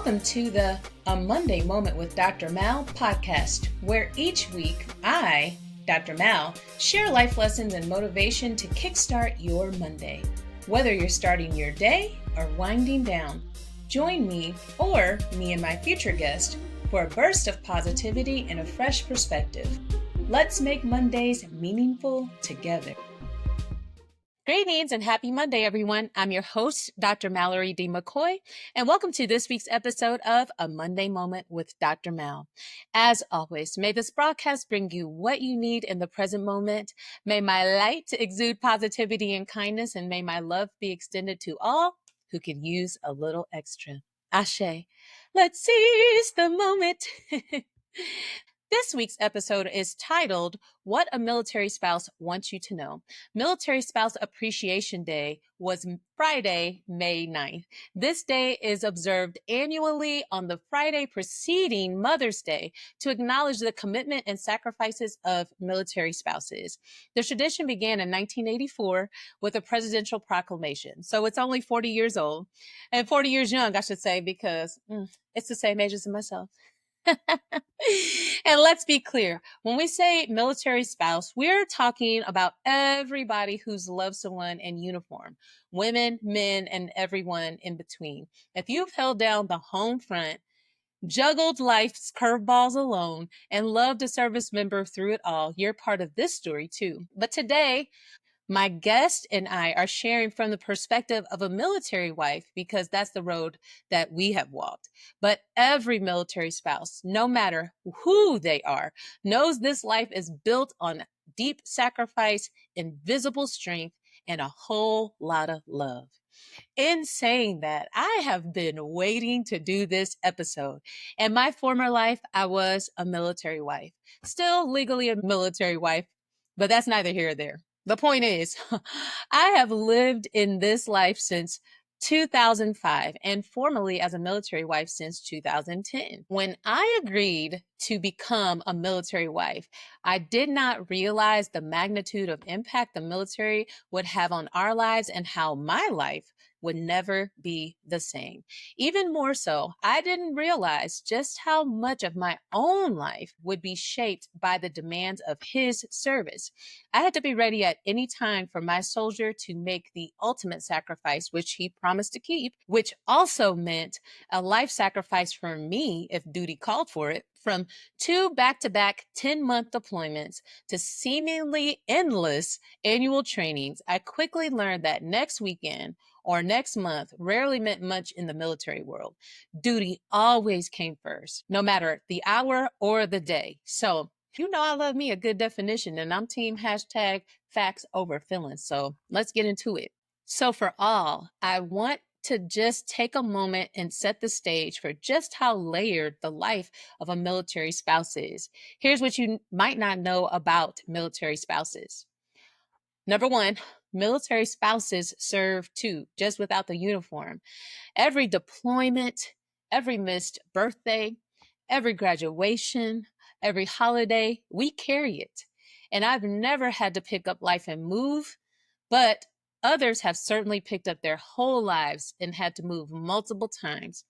Welcome to the A Monday Moment with Dr. Mal podcast, where each week I, Dr. Mal, share life lessons and motivation to kickstart your Monday. Whether you're starting your day or winding down, join me or me and my future guest for a burst of positivity and a fresh perspective. Let's make Mondays meaningful together. Greetings and happy Monday, everyone. I'm your host, Dr. Mallory D. McCoy, and welcome to this week's episode of A Monday Moment with Dr. Mal. As always, may this broadcast bring you what you need in the present moment. May my light exude positivity and kindness, and may my love be extended to all who could use a little extra. Ashe. Let's seize the moment. This week's episode is titled, What a Military Spouse Wants You to Know. Military Spouse Appreciation Day was Friday, May 9th. This day is observed annually on the Friday preceding Mother's Day to acknowledge the commitment and sacrifices of military spouses. The tradition began in 1984 with a presidential proclamation. So it's only 40 years old and 40 years young, I should say, because it's the same age as myself. And let's be clear, when we say military spouse, we're talking about everybody who's loved someone in uniform, women, men, and everyone in between. If you've held down the home front, juggled life's curveballs alone, and loved a service member through it all, you're part of this story too. But today, my guest and I are sharing from the perspective of a military wife because that's the road that we have walked. But every military spouse, no matter who they are, knows this life is built on deep sacrifice, invisible strength, and a whole lot of love. In saying that, I have been waiting to do this episode. In my former life, I was a military wife, still legally a military wife, but that's neither here or there. The point is, I have lived in this life since 2005 and formally as a military wife since 2010. When I agreed to become a military wife, I did not realize the magnitude of impact the military would have on our lives and how my life would never be the same. Even more so, I didn't realize just how much of my own life would be shaped by the demands of his service. I had to be ready at any time for my soldier to make the ultimate sacrifice, which he promised to keep, which also meant a life sacrifice for me if duty called for it. From 2 back-to-back 10-month deployments to seemingly endless annual trainings, I quickly learned that next weekend or next month rarely meant much in the military world. Duty always came first, no matter the hour or the day. So, you know I love me a good definition, and I'm team hashtag facts over feelings. So let's get into it. So for all, I want to just take a moment and set the stage for just how layered the life of a military spouse is. Here's what you might not know about military spouses. Number one, military spouses serve too, just without the uniform. Every deployment, every missed birthday, every graduation, every holiday, we carry it. And I've never had to pick up life and move, but others have certainly picked up their whole lives and had to move multiple times.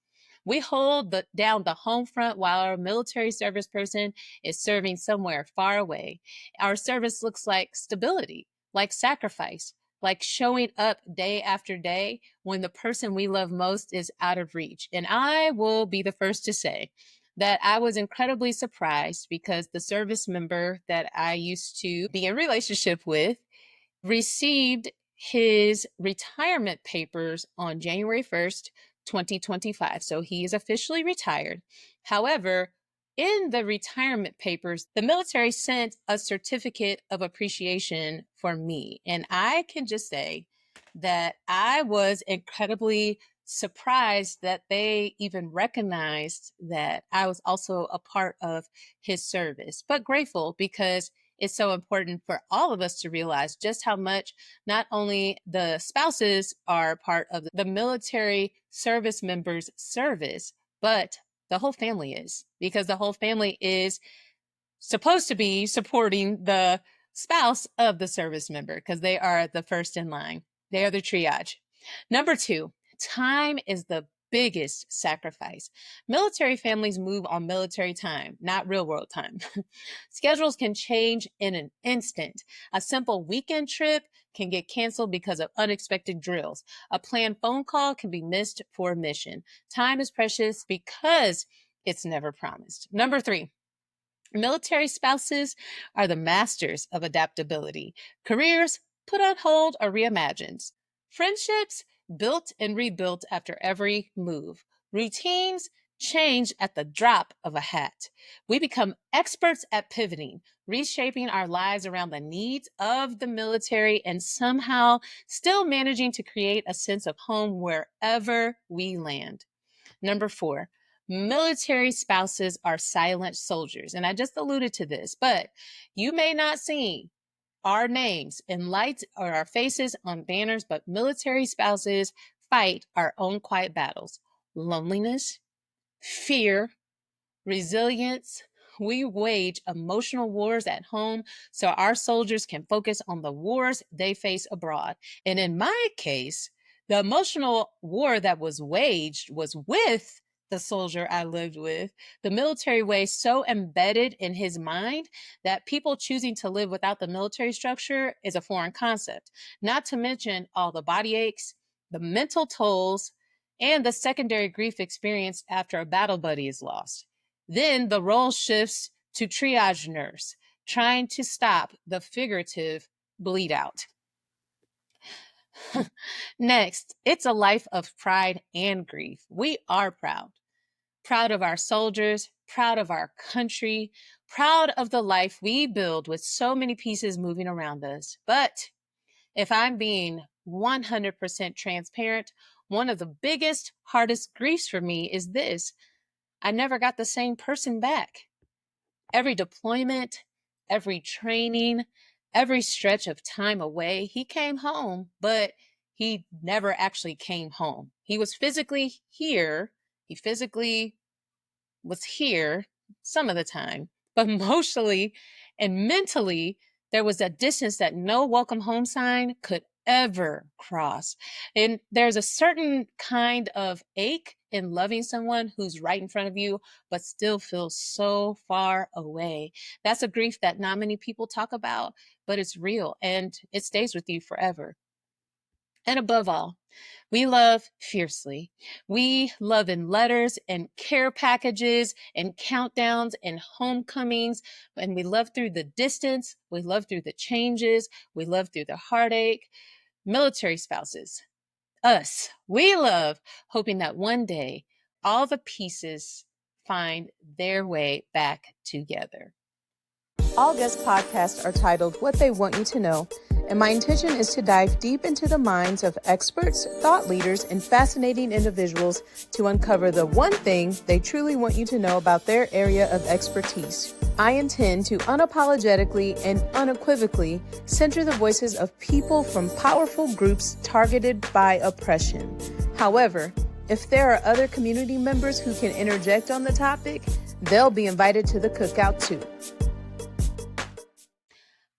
We hold down the home front while our military service person is serving somewhere far away. Our service looks like stability, like sacrifice, like showing up day after day when the person we love most is out of reach. And I will be the first to say that I was incredibly surprised because the service member that I used to be in a relationship with received his retirement papers on January 1st, 2025. So he is officially retired. However, in the retirement papers, the military sent a certificate of appreciation for me. And I can just say that I was incredibly surprised that they even recognized that I was also a part of his service, but grateful because it's so important for all of us to realize just how much not only the spouses are part of the military service members' service, but the whole family is, because the whole family is supposed to be supporting the spouse of the service member because they are the first in line. They are the triage. Number two, time is the biggest sacrifice. Military families move on military time, not real world time. Schedules can change in an instant. A simple weekend trip can get canceled because of unexpected drills. A planned phone call can be missed for a mission. Time is precious because it's never promised. Number 3. Military spouses are the masters of adaptability. Careers put on hold or reimagined. Friendships built and rebuilt after every move. Routines change at the drop of a hat. We become experts at pivoting, reshaping our lives around the needs of the military, and somehow still managing to create a sense of home wherever we land. Number 4, military spouses are silent soldiers. And I just alluded to this, but you may not see our names in lights or our faces on banners, but military spouses fight our own quiet battles: loneliness, fear, resilience. We wage emotional wars at home so our soldiers can focus on the wars they face abroad. And in my case, the emotional war that was waged was with the soldier I lived with. The military way so embedded in his mind that people choosing to live without the military structure is a foreign concept, not to mention all the body aches, the mental tolls, and the secondary grief experienced after a battle buddy is lost. Then the role shifts to triage nurse, trying to stop the figurative bleed out. Next, it's a life of pride and grief. We are proud. Proud of our soldiers, proud of our country, proud of the life we build with so many pieces moving around us. But if I'm being 100% transparent, one of the biggest, hardest griefs for me is this: I never got the same person back. Every deployment, every training, every stretch of time away, he came home, but he never actually came home. He was physically here. He physically was here some of the time, but emotionally and mentally, there was a distance that no welcome home sign could ever cross. And there's a certain kind of ache in loving someone who's right in front of you, but still feels so far away. That's a grief that not many people talk about, but it's real and it stays with you forever. And above all, we love fiercely. We love in letters and care packages and countdowns and homecomings. And we love through the distance. We love through the changes. We love through the heartache. Military spouses, us, we love hoping that one day all the pieces find their way back together. All guest podcasts are titled What They Want You to Know, and my intention is to dive deep into the minds of experts, thought leaders, and fascinating individuals to uncover the one thing they truly want you to know about their area of expertise. I intend to unapologetically and unequivocally center the voices of people from powerful groups targeted by oppression. However, if there are other community members who can interject on the topic, they'll be invited to the cookout too.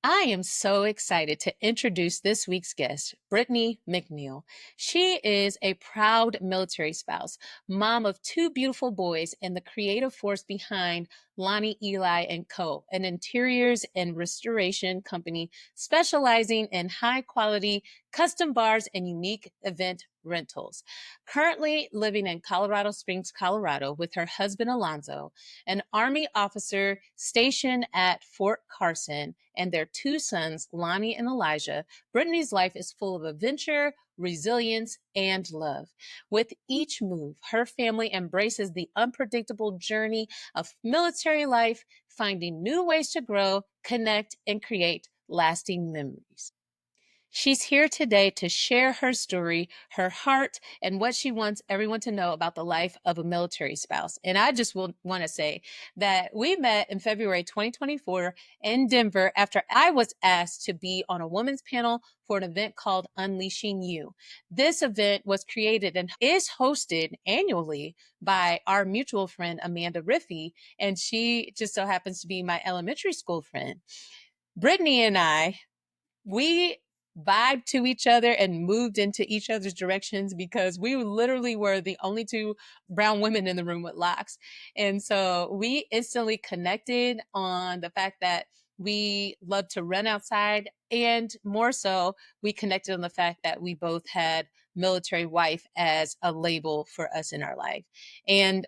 I am so excited to introduce this week's guest, Brittany McNeal. She is a proud military spouse, mom of 2 beautiful boys, and the creative force behind Lonnie, Eli & Co., an interiors and restoration company specializing in high-quality custom bars and unique event rentals. Currently living in Colorado Springs, Colorado, with her husband, Alonzo, an Army officer stationed at Fort Carson, and their 2 sons, Lonnie and Elijah, Brittany's life is full of adventure, resilience, and love. With each move, her family embraces the unpredictable journey of military life, finding new ways to grow, connect, and create lasting memories. She's here today to share her story, her heart, and what she wants everyone to know about the life of a military spouse. And I just want to say that we met in February 2024 in Denver after I was asked to be on a women's panel for an event called Unleashing You. This event was created and is hosted annually by our mutual friend, Amanda Riffey, and she just so happens to be my elementary school friend. Brittany and I, we vibed to each other and moved into each other's directions because we literally were the only two brown women in the room with locks. And so we instantly connected on the fact that we love to run outside. And more so, we connected on the fact that we both had military wife as a label for us in our life. And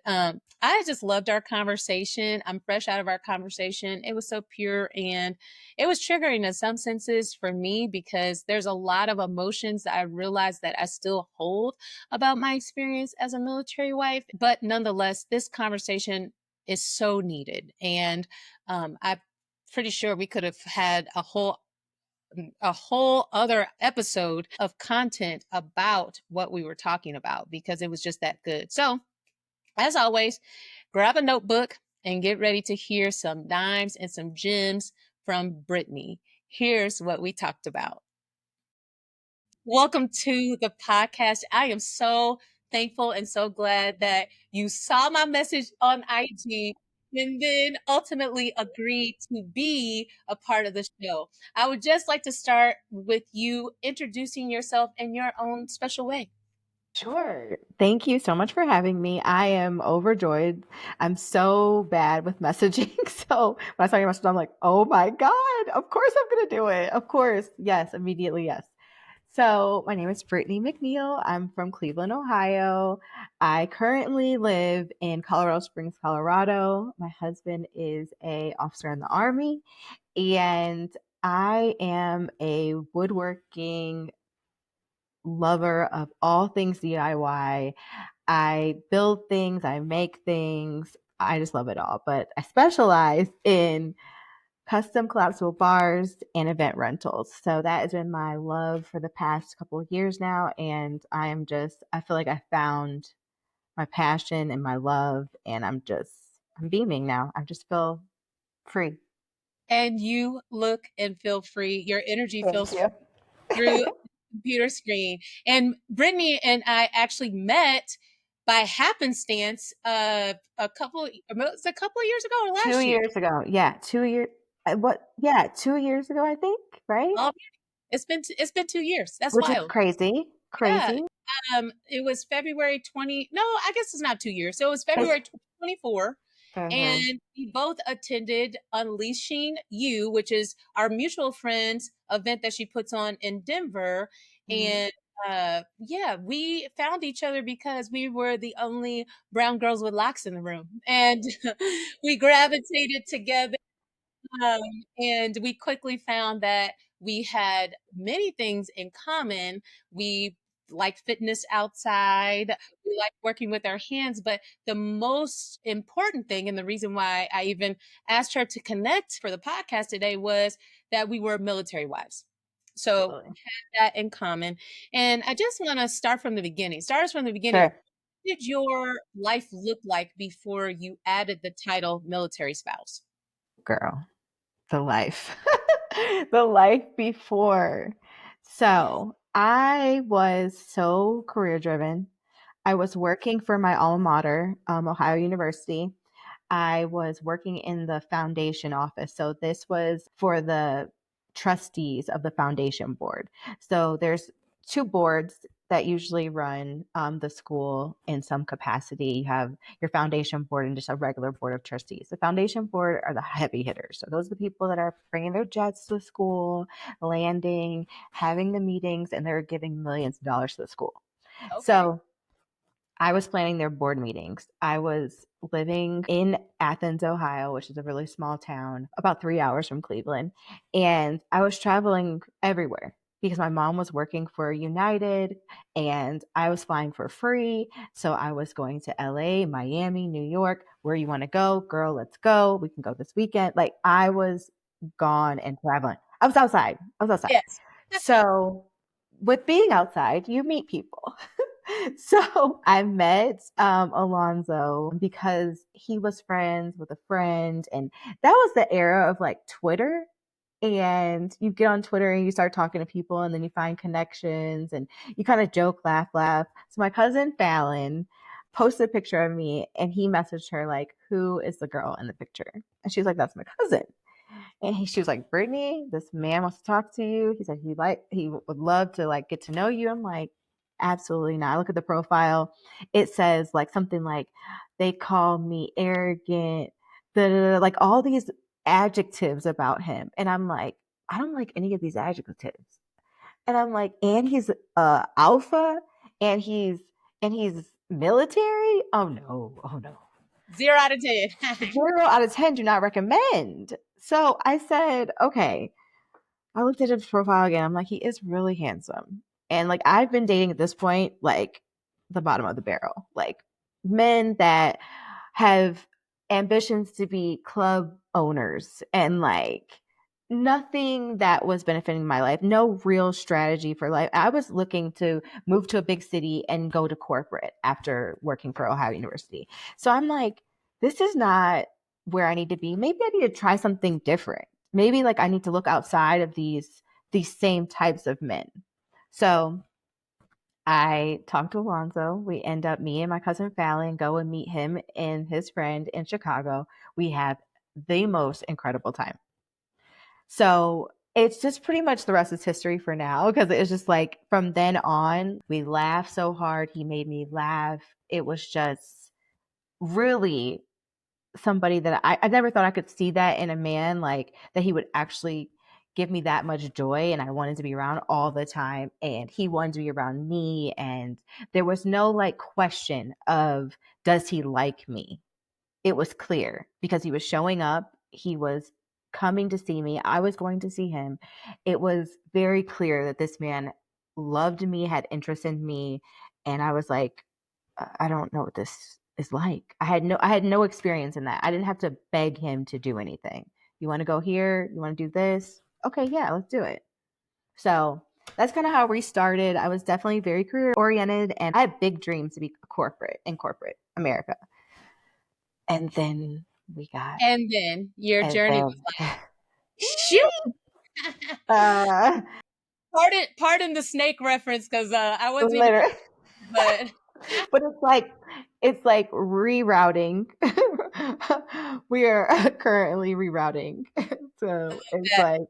I just loved our conversation. I'm fresh out of our conversation. It was so pure and it was triggering in some senses for me because there's a lot of emotions that I realized that I still hold about my experience as a military wife. But nonetheless, this conversation is so needed. And I'm pretty sure we could have had a whole other episode of content about what we were talking about because it was just that good. So, as always, grab a notebook and get ready to hear some dimes and some gems from Brittany. Here's what we talked about. Welcome to the podcast. I am so thankful and so glad that you saw my message on IG and then ultimately agreed to be a part of the show. I would just like to start with you introducing yourself in your own special way. Sure. Thank you so much for having me. I am overjoyed. I'm so bad with messaging. So when I saw your message, I'm like, oh my God, of course I'm going to do it. Of course. Yes, immediately. Yes. So my name is Brittany McNeal. I'm from Cleveland, Ohio. I currently live in Colorado Springs, Colorado. My husband is a officer in the Army, and I am a woodworking lover of all things DIY. I build things, I make things. I just love it all. But I specialize in custom collapsible bars and event rentals. So that has been my love for the past couple of years now. And I feel like I found my passion and my love. And I'm beaming now. I just feel free. And you look and feel free. Your energy Thank feels you. through the computer screen. And Brittany and I actually met by happenstance it was a couple of years ago or Two last year. years ago. Yeah. 2 years. What? Yeah. 2 years ago, I think. Right. Oh, it's been 2 years. That's Which is wild. crazy. Yeah. Crazy. It was February 20. No, I guess it's not 2 years. So it was It's February 2024. uh And we both attended Unleashing You, which is our mutual friend's event that she puts on in Denver. Mhm. And yeah, we found each other because we were the only brown girls with locks in the room. And we gravitated together um, and we quickly found that we had many things in common. We like fitness outside, we like working with our hands, but the most important thing, and the reason why I even asked her to connect for the podcast today, was that we were military wives. So Absolutely. that in common. And I just want to start from the beginning. Start us from the beginning. Sure. What did your life look like before you added the title military spouse? Girl, the life. The life before. So I was so career driven. I was working for my alma mater, Ohio University. I was working in the foundation office. So this was for the trustees of the foundation board. So there's two boards that usually run the school in some capacity. You have your foundation board and just a regular board of trustees. The foundation board are the heavy hitters. So those are the people that are bringing their jets to the school, landing, having the meetings, and they're giving millions of dollars to the school. Okay. So I was planning their board meetings. I was living in Athens, Ohio, which is a really small town, about 3 hours from Cleveland. And I was traveling everywhere because my mom was working for United and I was flying for free. So I was going to LA, Miami, New York. Where you want to go? Girl, let's go. We can go this weekend. Like I was gone and traveling. I was outside. I was outside. Yes. So with being outside, you meet people. So I met Alonzo because he was friends with a friend, and that was the era of like Twitter. And you get on Twitter and you start talking to people, and then you find connections, and you kind of joke, laugh, laugh. So my cousin Fallon posted a picture of me, and he messaged her like, "Who is the girl in the picture?" And she's like, "That's my cousin." And she was like, Brittany, this man wants to talk to you. He said he would love to like get to know you. I'm like, absolutely not. I look at the profile. It says like something like they call me arrogant, like all these adjectives about him. And I'm like, I don't like any of these adjectives. And I'm like, and he's alpha and he's military. Oh no. Oh no. 0 out of 10. 0 out of 10 do not recommend. So I said, okay. I looked at his profile again. I'm like, he is really handsome. And like I've been dating at this point, like the bottom of the barrel. Like men that have ambitions to be club owners and like nothing that was benefiting my life, no real strategy for life. I was looking to move to a big city and go to corporate after working for Ohio University. So I'm like, this is not where I need to be. Maybe I need to try something different. Maybe like I need to look outside of these same types of men. So I talked to Alonzo. We end up, me and my cousin Fallon go and meet him and his friend in Chicago. We have the most incredible time. So it's just pretty much the rest is history for now because it's just like from then on, we laughed so hard. He made me laugh. It was just really somebody that I never thought I could see that in a man, like that he would actually give me that much joy and I wanted to be around all the time and he wanted to be around me and there was no like question of does he like me? It was clear because he was showing up, he was coming to see me, I was going to see him. It was very clear that this man loved me, had interest in me, and I was like, I don't know what this is like. I had no experience in that. I didn't have to beg him to do anything. You want to go here? You want to do this? Okay, yeah, let's do it. So that's kind of how we started. I was definitely very career oriented and I had big dreams to be corporate in corporate America. And then we got And then your and journey was then like, shoot. uh Pardon the snake reference because I wasn't even, literally but but it's like rerouting. We are currently rerouting. So it's that. like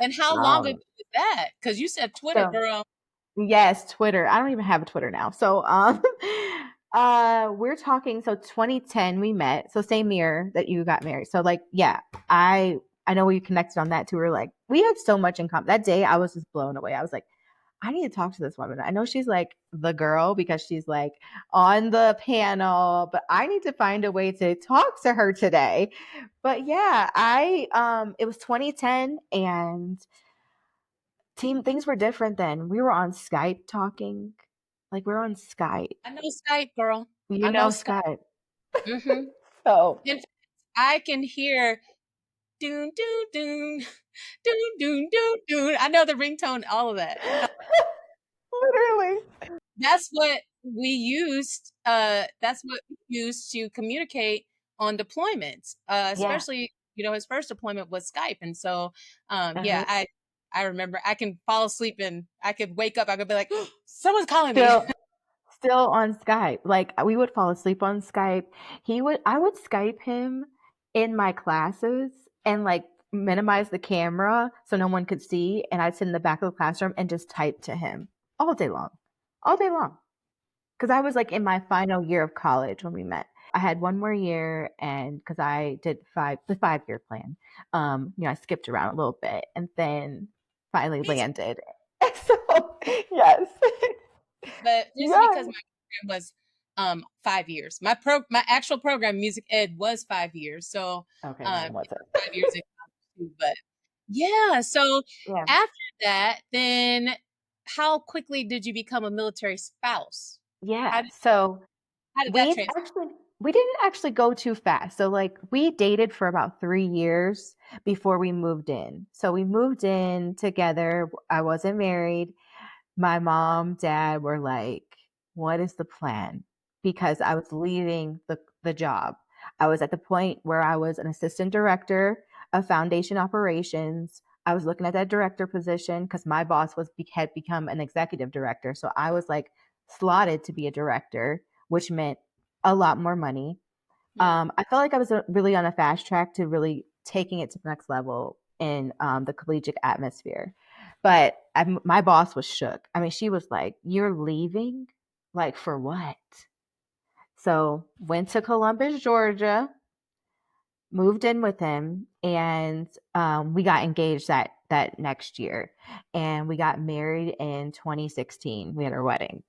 And how long ago um was that? Because you said Twitter, so girl. yes, Twitter. I don't even have a Twitter now. So we're talking so 2010 we met. So same year that you got married. So like yeah, I know we connected on that too. We're like we had so much in common. That day I was just blown away. I was like I need to talk to this woman. I know she's like the girl because she's like on the panel, but I need to find a way to talk to her today. But yeah, I it was 2010 and team things were different then. We were on Skype talking. Like we're on Skype. I know Skype, girl. You I know know Skype. Skype. Mm-hmm. So In fact, I can hear doon doon doon doon doon doon doon. I know the ringtone, all of that. literally. That's what we used. That's what we used to communicate on deployments. Yeah. Especially, his first deployment was Skype, and so, yeah, Uh-huh. I remember I can fall asleep and I could wake up. I could be like, oh, someone's calling me. Still on Skype. Like we would fall asleep on Skype. I would Skype him in my classes and like minimize the camera so no one could see and I'd sit in the back of the classroom and just type to him all day long. All day long. Cuz I was like in my final year of college when we met. I had one more year and cuz I did the 5-year plan. I skipped around a little bit and then finally Me too. landed. So, yes. But just because Yes. my program was 5 years, my actual program, music ed, was 5 years. So Okay, mine wasn't. 5 years in college too. But yeah, so Yeah. after that, then how quickly did you become a military spouse? Yeah. How did So how did that transition? we didn't actually go too fast. So like we dated for about 3 years before we moved in. So we moved in together. I wasn't married. My mom, dad were like, what is the plan? Because I was leaving the job. I was at the point where I was an assistant director of foundation operations. I was looking at that director position because my boss had become an executive director. So I was like slotted to be a director, which meant a lot more money. Hmm. I felt like I was really on a fast track to really taking it to the next level in the collegiate atmosphere. But my boss was shook. I mean, she was like, "You're leaving? Like for what?" So went to Columbus, Georgia, moved in with him, and we got engaged that next year, and we got married in 2016. We had our wedding.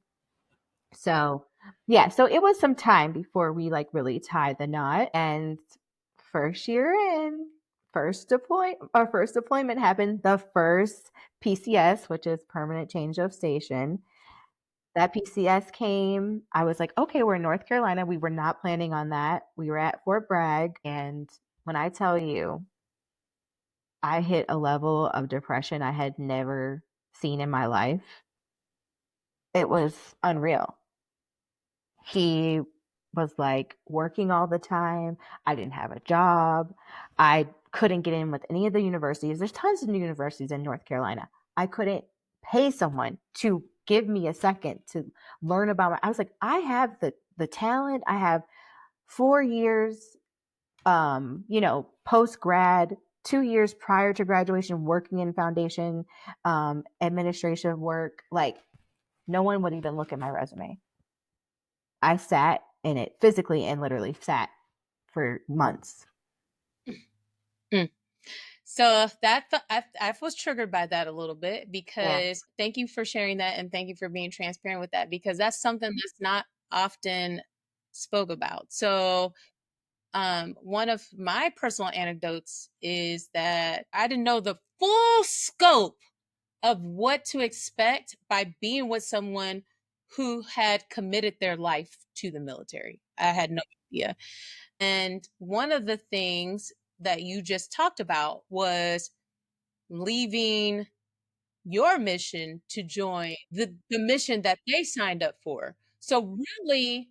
So yeah, so it was some time before we like really tied the knot. And first year in, our first deployment happened. The first PCS, which is permanent change of station. That PCS came. I was like, okay, we're in North Carolina. We were not planning on that. We were at Fort Bragg. And when I tell you, I hit a level of depression I had never seen in my life, it was unreal. He was like working all the time. I didn't have a job. I couldn't get in with any of the universities. There's tons of new universities in North Carolina. I couldn't pay someone to give me a second to learn about I was like, I have the talent. I have 4 years post grad, 2 years prior to graduation working in foundation administration work. Like no one would even look at my resume. I sat in it physically and literally sat for months. Mm. So I was triggered by that a little bit Yeah. because thank you for sharing that and thank you for being transparent with that because that's something that's not often spoke about. So one of my personal anecdotes is that I didn't know the full scope of what to expect by being with someone who had committed their life to the military. I had no idea. And one of the things that you just talked about was leaving your mission to join the mission that they signed up for. So, really,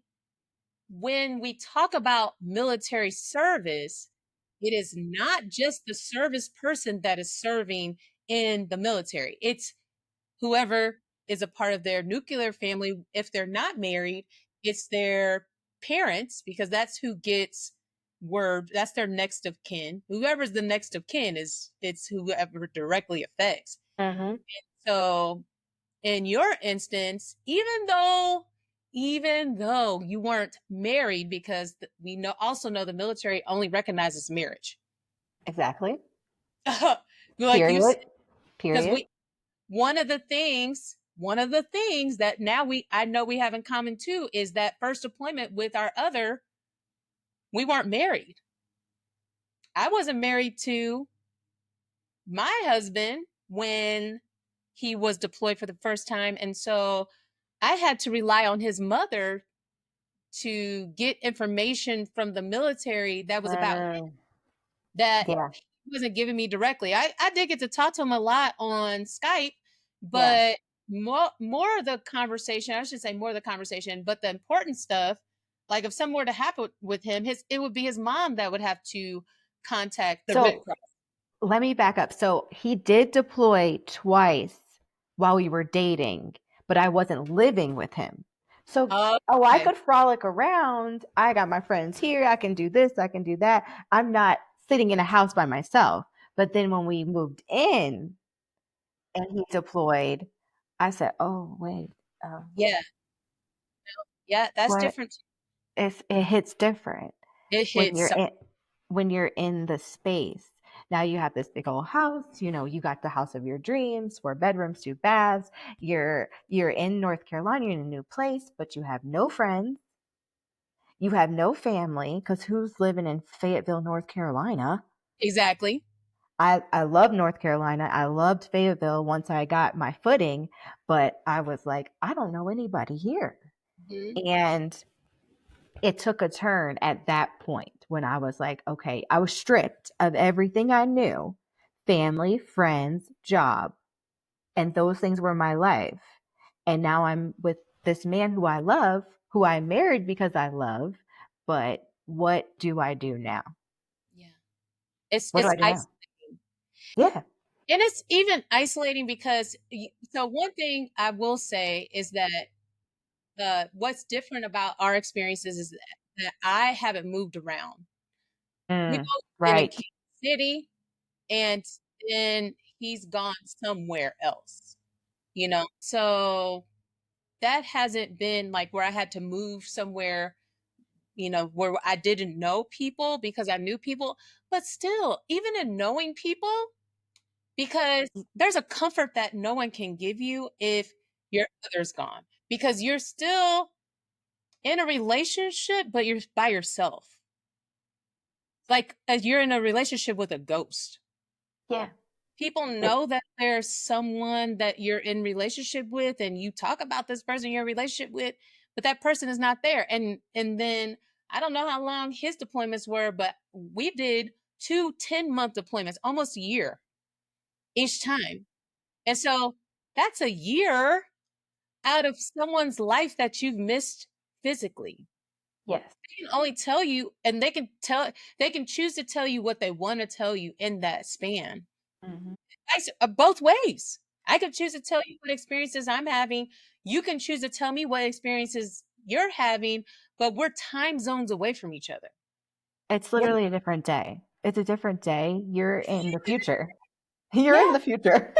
when we talk about military service, it is not just the service person that is serving in the military. It's whoever is a part of their nuclear family. If they're not married, it's their parents because that's who gets word. That's their next of kin. Whoever's the next of kin is it's whoever directly affects. Mm-hmm. So in your instance, even though you weren't married, because we know also know the military only recognizes marriage. Exactly. Like you said, Period. because Period. we one of the things that now I know we have in common too is that first deployment with our other, we weren't married. I wasn't married to my husband when he was deployed for the first time. And so I had to rely on his mother to get information from the military that was about Mm, that yeah. he wasn't giving me directly. I did get to talk to him a lot on Skype, Yeah. but more of the conversation, I should say more of the conversation, but the important stuff, like if something were to happen with him, it would be his mom that would have to contact the Red So Cross. let me back up. So he did deploy twice while we were dating, but I wasn't living with him. So, Oh, oh, I okay. could frolic around. I got my friends here. I can do this. I can do that. I'm not sitting in a house by myself. But then when we moved in and he deployed, I said, oh, wait, um, Yeah. Yeah, that's what? different. It hits different It when hits you're so in the space. Now you have this big old house, you got the house of your dreams, 4 bedrooms, 2 baths. You're in North Carolina, you're in a new place, but you have no friends, you have no family, because who's living in Fayetteville, North Carolina? exactly. I love North Carolina. I loved Fayetteville once I got my footing, but I was like, I don't know anybody here. Mhm. And it took a turn at that point when I was like, okay, I was stripped of everything I knew, family, friends, job, and those things were my life. And now I'm with this man who I love, who I married because I love, but what do I do now? Yeah. It's What do it's I do now? isolating. Yeah. And it's even isolating because so one thing I will say is that what's different about our experiences is that I haven't moved around. We've Mm, always been in right. Kansas city and then he's gone somewhere else, you know? So that hasn't been like where I had to move somewhere, where I didn't know people because I knew people. But still, even in knowing people, because there's a comfort that no one can give you if your other's gone, because you're still in a relationship, but you're by yourself. Like you're in a relationship with a ghost. Yeah. People It, know that there's someone that you're in relationship with and you talk about this person you're in relationship with, but that person is not there. And then I don't know how long his deployments were, but we did 2 10-month deployments, almost a year each time. And so that's a year out of someone's life that you've missed physically. yes. They can only tell you, and they can choose to tell you what they want to tell you in that span. Hmm. Both ways. I could choose to tell you what experiences I'm having. You can choose to tell me what experiences you're having, but we're time zones away from each other. It's We're literally a different day. It's a different day. You're in the future. You're in Yeah, the future.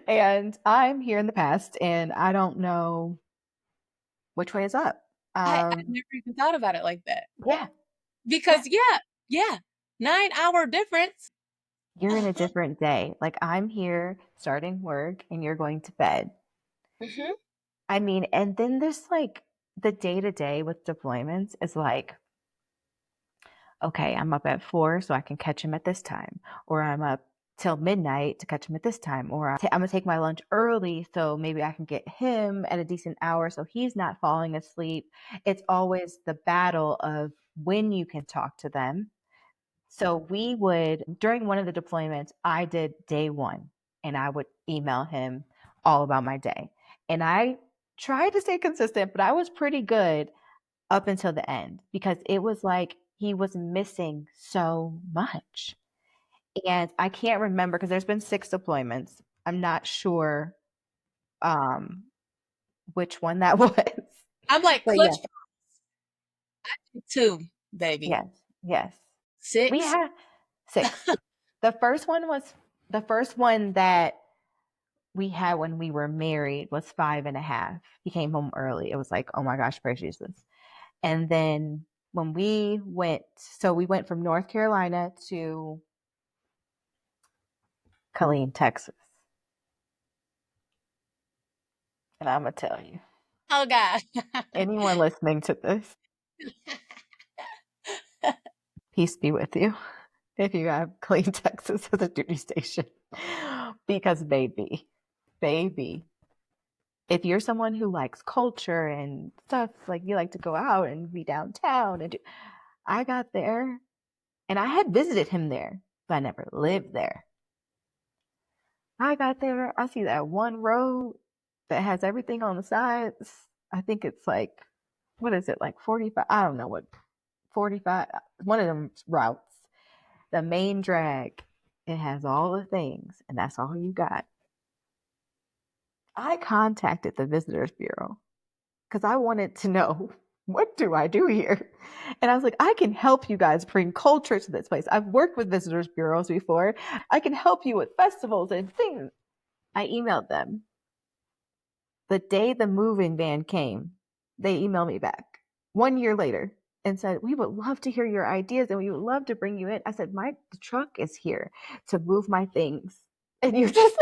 And I'm here in the past, and I don't know which way is up. I Um, never even thought about it like that. yeah, yeah. Because yeah, 9 hour difference. You're in a different day. Like I'm here starting work, and you're going to bed. Mhm. I mean, and then there's like the day to day with deployments is like, okay, I'm up at 4 so I can catch him at this time, or I'm up till midnight to catch him at this time, or I'm gonna take my lunch early so maybe I can get him at a decent hour so he's not falling asleep. It's always the battle of when you can talk to them. So we would, during one of the deployments, I did day one and I would email him all about my day. And I tried to stay consistent, but I was pretty good up until the end because it was like he was missing so much. And I can't remember because there's been 6 deployments. I'm not sure um, which one that was. I'm like But yeah, clutch 2, baby. yes, yes. We 6. had 6. The first one was the first one that we had when we were married was 5.5. He came home early. It was like, oh my gosh, praise Jesus. And then when we went, so we went from North Carolina to Killeen, Texas. And I'm going to tell you, Oh God. anyone listening to this, peace be with you if you have Killeen, Texas as a duty station. Because, baby, if you're someone who likes culture and stuff, like you like to go out and be downtown and do, I got there and I had visited him there, but I never lived there. I got there, I see that one road that has everything on the sides. I think it's like, what is it, like 45? I don't know what, 45, one of them routes. The main drag, it has all the things, and that's all you got. I contacted the Visitors Bureau because I wanted to know what do I do here? And I was like, I can help you guys bring culture to this place. I've worked with visitors bureaus before. I can help you with festivals and things. I emailed them. The day the moving van came, they emailed me back 1 year later and said, we would love to hear your ideas and we would love to bring you in. I said, the truck is here to move my things. And you're just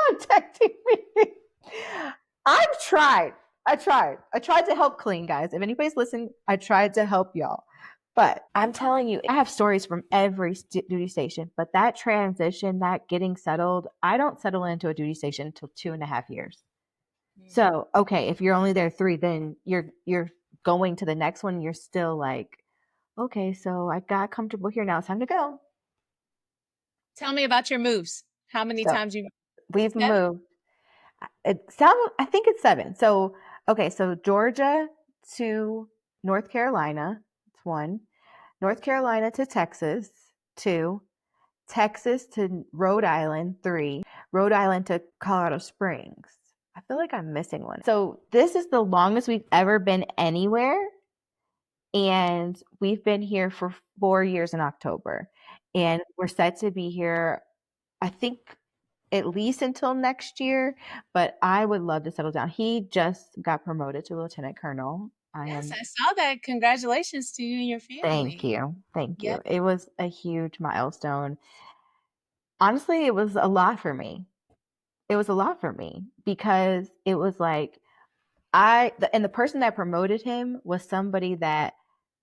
contacting me. I've tried. I tried to help clean, guys. If anybody's listening, I tried to help y'all. But I'm telling you, I have stories from every duty station. But that transition, that getting settled, I don't settle into a duty station until 2.5 years. Mm. So, okay, if you're only there 3, then you're going to the next one. You're still like, okay, so I got comfortable here. Now it's time to go. Tell me about your moves. How many So times you we've 7? moved. I think it's 7. So okay, so Georgia to North Carolina, it's 1. North Carolina to Texas, 2. Texas to Rhode Island, 3. Rhode Island to Colorado Springs. I feel like I'm missing one. So this is the longest we've ever been anywhere. And we've been here for 4 years in October. and we're set to be here, I think, at least until next year, but I would love to settle down. He just got promoted to lieutenant colonel. I Yes, am I saw that. Congratulations to you and your Thank family. you. Thank Yeah. you. It was a huge milestone. Honestly, it was a lot for me. It was a lot for me because it was like and the person that promoted him was somebody that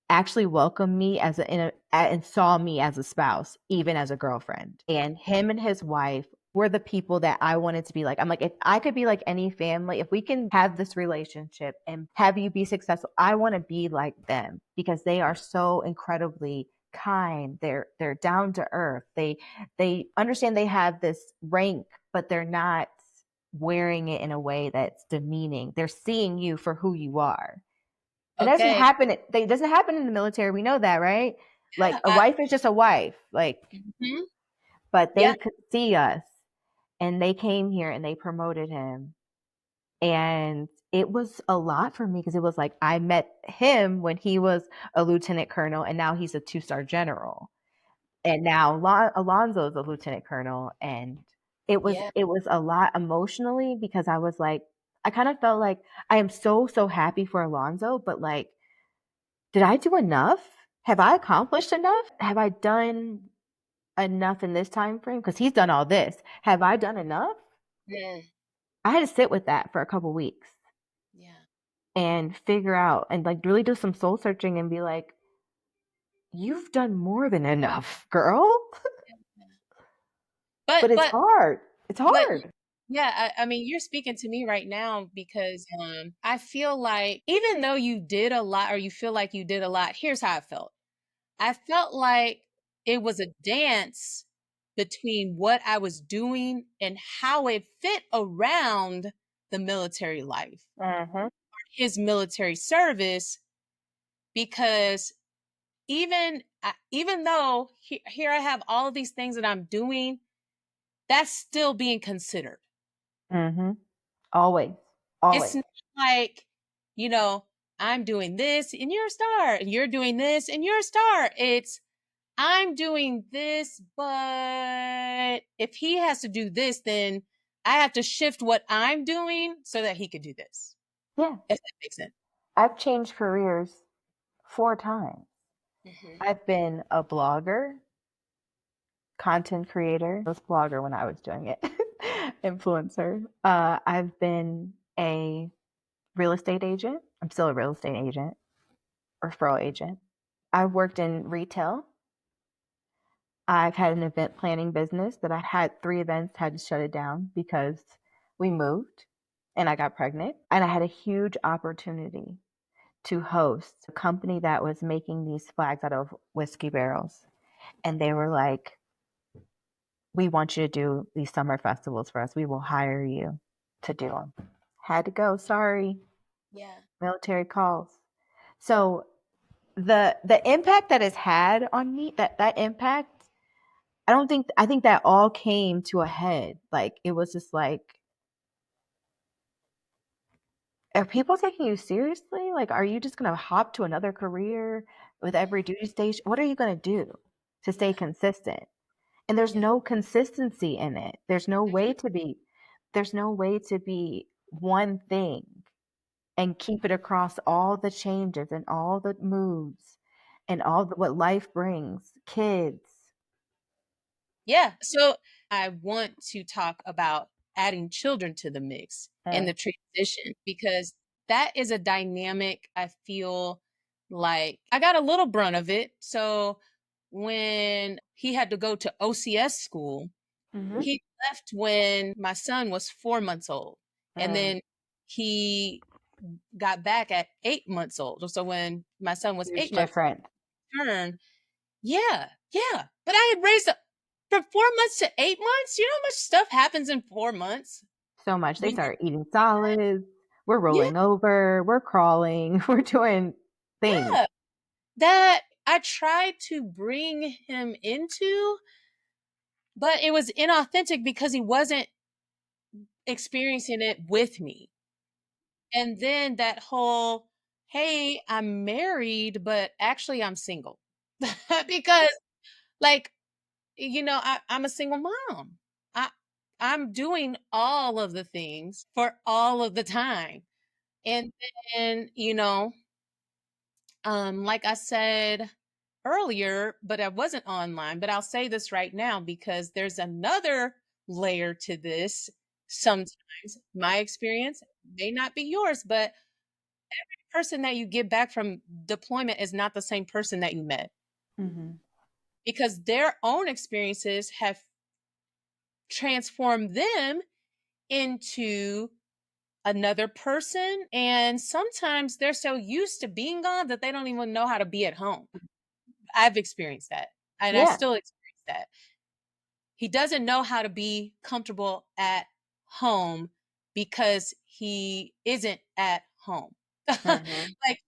actually welcomed me as and saw me as a spouse, even as a girlfriend. And him and his wife were the people that I wanted to be like. I'm like, if I could be like any family, if we can have this relationship and have you be successful, I want to be like them because they are so incredibly kind. They're down to earth. They understand they have this rank, but they're not wearing it in a way that's demeaning. They're seeing you for who you are. And that doesn't Okay. happen. It doesn't happen in the military. We know that, right? Like Yeah. a wife is just a wife. Like, Mhm. but Yeah. they could see us, and they came here and they promoted him, and it was a lot for me because it was like I met him when he was a lieutenant colonel, and now he's a 2-star general, and now Alonzo is a lieutenant colonel, and Yeah. it was a lot emotionally because I was like, I kind of felt like I am so happy for Alonzo, but like, did I do enough? Have I accomplished enough? Have I done enough in this time frame? Because he's done all this. Have I done enough? Mm. I had to sit with that for a couple weeks Yeah. and figure out and like really do some soul searching and be like, you've done more than enough, girl. But But it's but hard. It's but hard. yeah, I mean, you're speaking to me right now because I feel like even though you did a lot or you feel like you did a lot, here's how I felt. I felt like it was a dance between what I was doing and how it fit around the military life, Mm-hmm. his military service, because even though here I have all of these things that I'm doing, that's still being considered. Mm-hmm. Always. It's Always. not like, you know, I'm doing this and you're a star, and you're doing this and you're a star. It's I'm doing this, but if he has to do this, then I have to shift what I'm doing so that he could do this. Yeah. If that makes sense. I've changed careers 4 times. Hmm. I've been a blogger, content creator. I was blogger when I was doing it, influencer. I've been a real estate agent. I'm still a real estate agent, referral agent. I've worked in retail. I've had an event planning business that I had 3 events, had to shut it down because we moved and I got pregnant. And I had a huge opportunity to host a company that was making these flags out of whiskey barrels. And they were like, we want you to do these summer festivals for us. We will hire you to do them. Had to go. Sorry. Yeah. Military calls. So the impact that it's had on me, that impact, I think that all came to a head. Like it was just like, are people taking you seriously? Like, are you just gonna hop to another career with every duty station? What are you gonna do to stay Yeah. consistent? And there's Yeah. no consistency in it. Mhm. There's no way to be one thing and keep it across all the changes and all the moves and what life brings, kids. Yeah. So I want to talk about adding children to the mix and Mm. the transition because that is a dynamic I feel like I got a little brunt of it. So when he had to go to OCS school, Hmm. he left when my son was 4 months old. And Mm. then he got back at 8 months old. So when my son was Huge 8 months difference. old, yeah, yeah. But I had raised up from 4 months to 8 months. You know how much stuff happens in 4 months? So much. They When start eating solids. We're yeah, rolling over. We're crawling. We're doing things. yeah. That I tried to bring him into, but it was inauthentic because he wasn't experiencing it with me. And then that whole, hey, I'm married, but actually I'm single. Because like I'm a single mom. I I'm doing all of the things for all of the time. And then, like I said earlier, but I wasn't online, but I'll say this right now because there's another layer to this. Sometimes my experience may not be yours, but person that you get back from deployment is not the same person that you met Mm-hmm. because their own experiences have transformed them into another person. And sometimes they're so used to being gone that they don't even know how to be at home. I've experienced that, and I Yeah. still experience that. He doesn't know how to be comfortable at home because he isn't at home. Mm-hmm. Like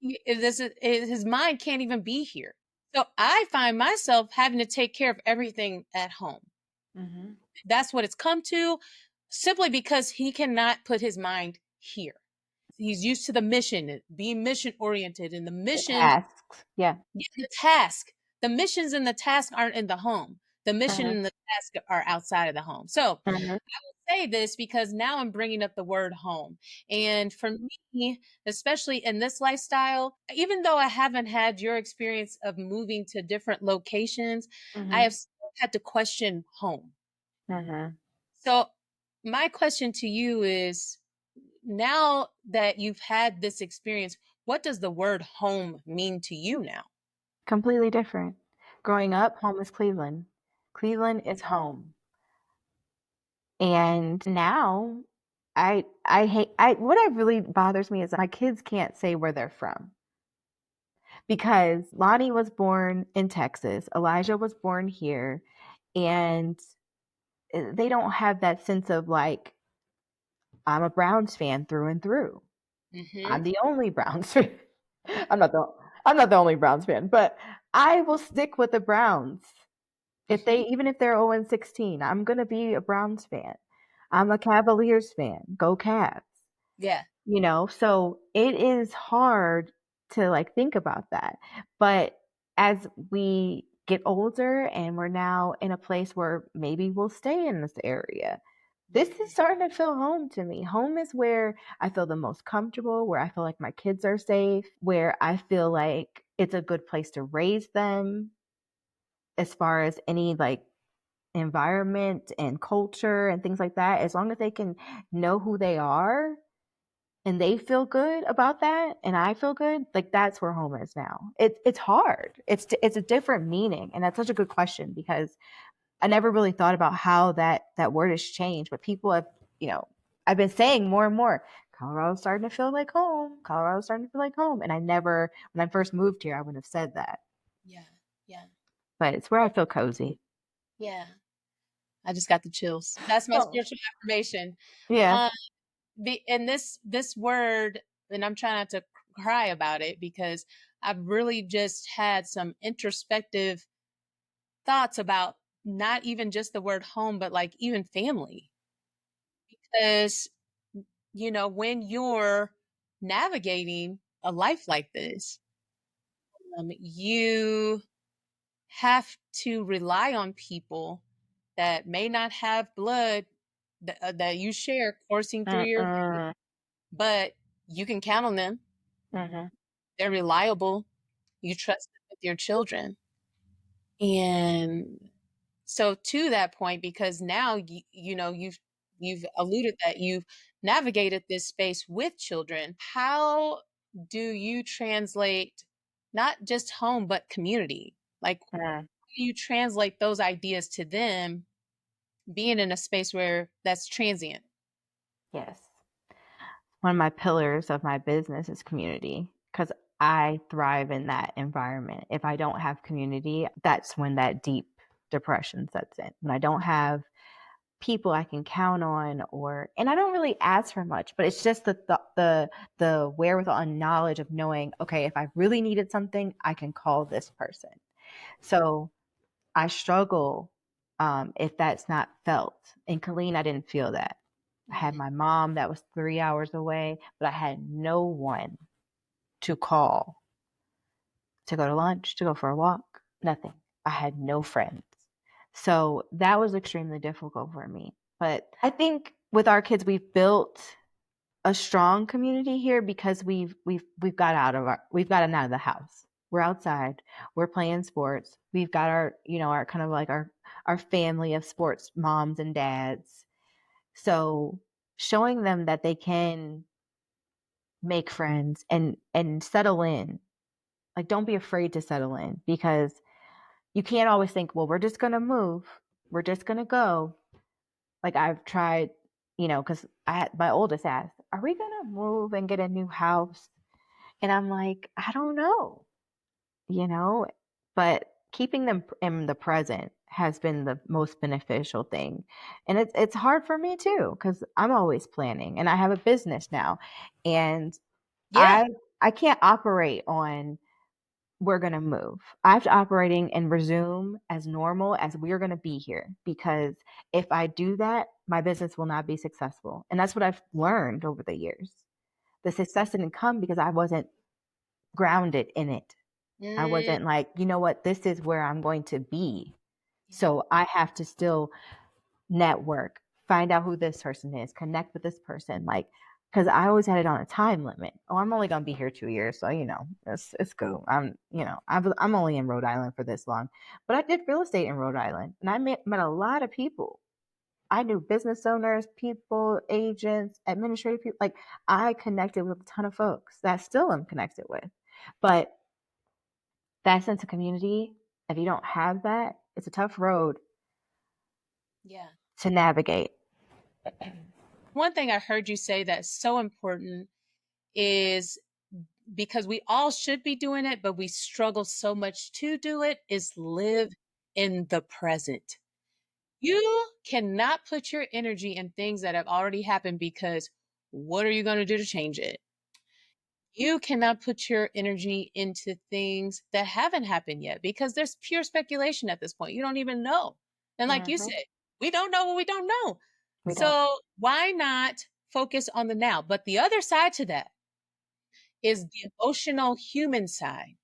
his mind can't even be here. So I find myself having to take care of everything at home. Mm-hmm. That's what it's come to, simply because he cannot put his mind here. He's used to the mission, being mission oriented, and the The mission, tasks. Yeah. the task. The missions and the task aren't in the home. The mission Mm-hmm. and the task are outside of the home. So Mm-hmm. say this because now I'm bringing up the word home. And for me, especially in this lifestyle, even though I haven't had your experience of moving to different locations, I Mm-hmm. have still had to question home. Mm-hmm. So, my question to you is, now that you've had this experience, what does the word home mean to you now? Completely different. Growing up, home is Cleveland. Cleveland is home. And now I hate I what I really bothers me is my kids can't say where they're from because Lonnie was born in Texas, Elijah was born here, and they don't have that sense of like I'm a Browns fan through and through. Hmm. I'm the only Browns fan. I'm not the I'm not the only Browns fan, but I will stick with the Browns. If they Hmm. even if they're 0 and 16, I'm gonna be a Browns fan. I'm a Cavaliers fan. Go Cavs. Yeah. So it is hard to like think about that. But as we get older and we're now in a place where maybe we'll stay in this area, this is starting to feel home to me. Home is where I feel the most comfortable, where I feel like my kids are safe, where I feel like it's a good place to raise them as far as any like environment and culture and things like that. As long as they can know who they are and they feel good about that and I feel good, like that's where home is now. It's hard. It's a different meaning, and that's such a good question because I never really thought about how that word has changed, but people have, you know, I've been saying more and more, Colorado's starting to feel like home. Colorado's starting to feel like home. And I never, when I first moved here, I wouldn't have said that. Yeah. Yeah. But it's where I feel cozy. Yeah. I just got the chills. That's my Oh, spiritual affirmation. yeah. Um, and this word, and I'm trying not to cry about it because I've really just had some introspective thoughts about not even just the word home, but like even family. Because when you're navigating a life like this, you have to rely on people that may not have blood that you share coursing through your, Mm-mm. but you can count on them. Mm-hmm. They're reliable. You trust them with your children. And so to that point, because now you've alluded that you've navigated this space with children, how do you translate not just home but community? Like, Mm. how do you translate those ideas to them being in a space where that's transient? Yes. One of my pillars of my business is community because I thrive in that environment. If I don't have community, that's when that deep depression sets in. When I don't have people I can count on, and I don't really ask for much, but it's just the wherewithal and knowledge of knowing, okay, if I really needed something, I can call this person. So I struggle if that's not felt. In Colleen, I didn't feel that. I had Mhm. my mom that was 3 hours away, but I had no one to call to go to lunch, to go for a walk, nothing. I had no friends. So that was extremely difficult for me. But I think with our kids, we've built a strong community here because we've gotten out of the house. We're outside. We're playing sports. We've got our, our kind of like our family of sports moms and dads. So showing them that they can make friends and settle in. Like, don't be afraid to settle in, because you can't always think, well, we're just going to move. We're just going to go. Like, I've tried, because my oldest asked, are we going to move and get a new house? And I'm like, I don't know, you know, but keeping them in the present has been the most beneficial thing. And it's hard for me too, because I'm always planning and I have a business now. And Yeah. I can't operate on we're going to move. I have to operating and resume as normal as we're going to be here, because if I do that, my business will not be successful. And that's what I've learned over the years. The success didn't come because I wasn't grounded in it. I Mm, wasn't like, you know what, this is where I'm going to be. yeah. So I have to still network, find out who this person is, connect with this person. Like, because I always had it on a time limit. Oh, I'm only gonna be here 2 years, so it's cool. I'm only in Rhode Island for this long, but I did real estate in Rhode Island, and I met a lot of people. I knew business owners, people, agents, administrative people. Like, I connected with a ton of folks that I still am connected with, but that sense of community, if you don't have that, it's a tough road Yeah. to navigate. One thing I heard you say that's so important is, because we all should be doing it, but we struggle so much to do it, is live in the present. You cannot put your energy in things that have already happened, because what are you going to do to change it? You cannot put your energy into things that haven't happened yet, because there's pure speculation at this point. You don't even know. And like you Hmm. said, we don't know what we don't know. We don't. So why not focus on the now? But the other side to that is the emotional human side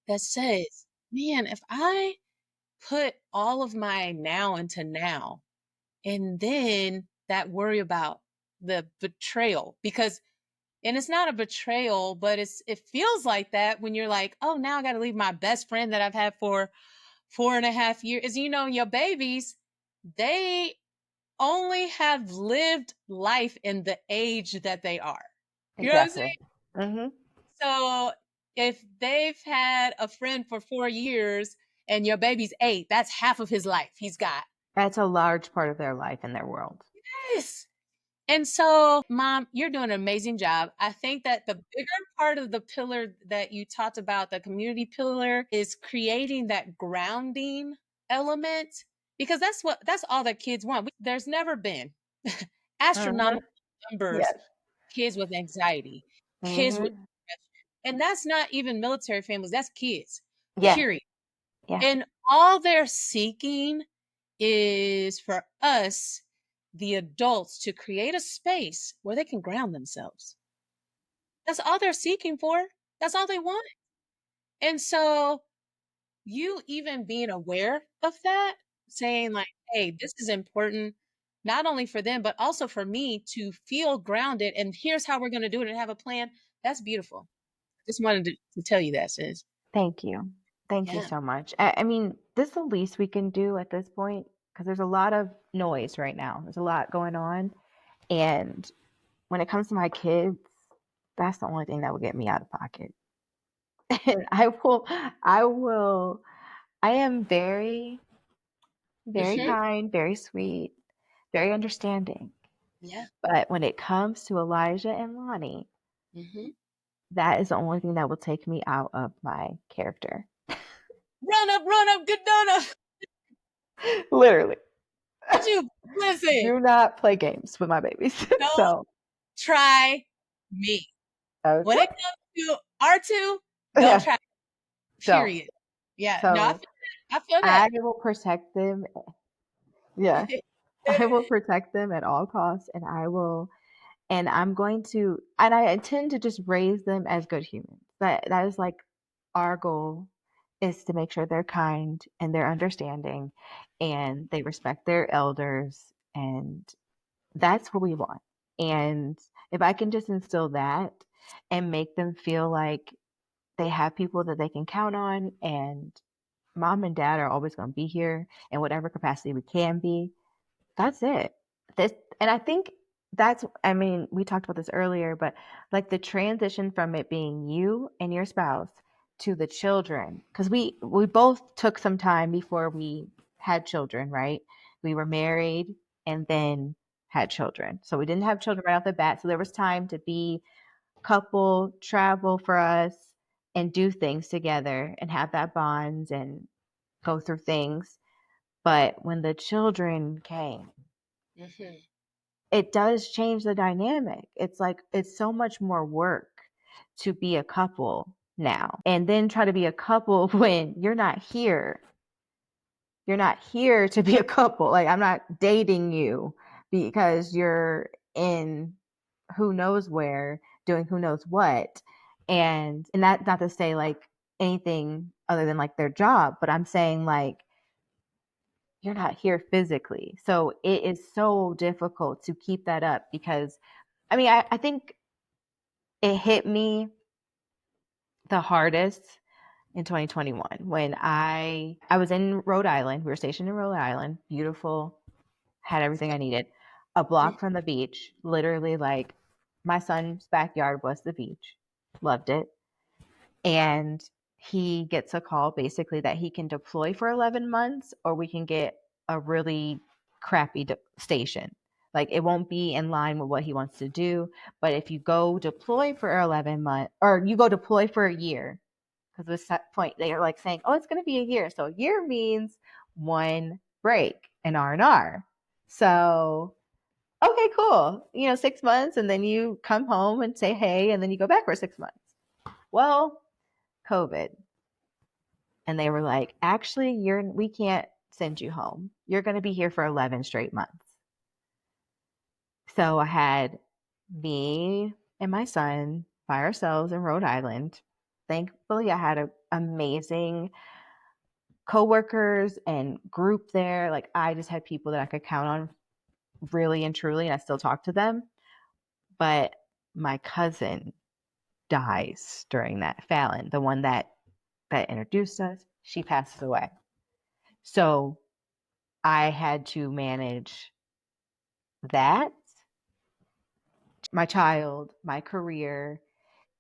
that says, man, if I put all of my now into now, and then that worry about the betrayal, because, and it's not a betrayal, but it feels like that when you're like, oh, now I got to leave my best friend that I've had for 4.5 years. As you know, your babies, they only have lived life in the age that they are. You know what I'm saying? Exactly. Hmm. So if they've had a friend for 4 years and your baby's 8, that's half of his life he's got. That's a large part of their life and their world. Yes. And so, Mom, you're doing an amazing job. I think that the bigger part of the pillar that you talked about, the community pillar, is creating that grounding element, because that's all that kids want. There's never been Hmm. astronomical numbers, Yes. kids with anxiety, kids with Hmm. depression. And that's not even military families, that's kids, Yeah. period. Yeah. And all they're seeking is for us, the adults, to create a space where they can ground themselves. That's all they're seeking for. That's all they want. And so, you even being aware of that, saying, like, hey, this is important, not only for them, but also for me to feel grounded. And here's how we're going to do it and have a plan. That's beautiful. Just wanted to tell you that, sis. Thank you. Thank you Yeah. so much. I mean, this is the least we can do at this point, because there's a lot of noise right now. There's a lot going on. And when it comes to my kids, that's the only thing that will get me out of pocket. And I am very, very Hmm. kind, very sweet, very understanding. Yeah. But when it comes to Elijah and Lonnie, Hmm. that is the only thing that will take me out of my character. Run up, good donut. Literally. Would you listen? Do not play games with my babies. Don't So, try me. When okay. it comes to R2, don't Yeah, try. don't. Period. Yeah. No, So, I feel that. I will protect them. Yeah. I will protect them at all costs, and I'm going to, and I intend to just raise them as good humans. That is like our goal, is to make sure they're kind and they're understanding and they respect their elders, and that's what we want. And if I can just instill that and make them feel like they have people that they can count on, and mom and dad are always going to be here in whatever capacity we can be, that's it. This, and I think that's, I mean, we talked about this earlier, but like the transition from it being you and your spouse to the children, because we both took some time before we had children, right? We were married and then had children. So we didn't have children right off the bat. So there was time to be couple, travel for us, and do things together and have that bond and go through things. But when the children came, Mhm. it does change the dynamic. It's like it's so much more work to be a couple now. And then try to be a couple when you're not here. You're not here to be a couple. Like I'm not dating you because you're in who knows where doing who knows what. And that's not to say like anything other than like their job, but I'm saying like you're not here physically. So it is so difficult to keep that up because I mean, I think it hit me the hardest in 2021 when I was in Rhode Island. We were stationed in Rhode Island. Beautiful, had everything I needed. A block from the beach, literally like my son's backyard was the beach. Loved it. And he gets a call basically that he can deploy for 11 months or we can get a really crappy station. Like it won't be in line with what he wants to do. But if you go deploy for 11 months or you go deploy for a year, because at this point they are like saying, oh, it's going to be a year. So a year means one break in R&R. So, okay, cool. 6 months and then you come home and say, hey, and then you go back for 6 months. Well, COVID. And they were like, actually, we can't send you home. You're going to be here for 11 straight months. So I had me and my son by ourselves in Rhode Island. Thankfully, I had an amazing coworkers and group there. Like I just had people that I could count on really and truly, and I still talk to them. But my cousin dies during that. Fallon, the one that introduced us, she passes away. So I had to manage that, my child, my career,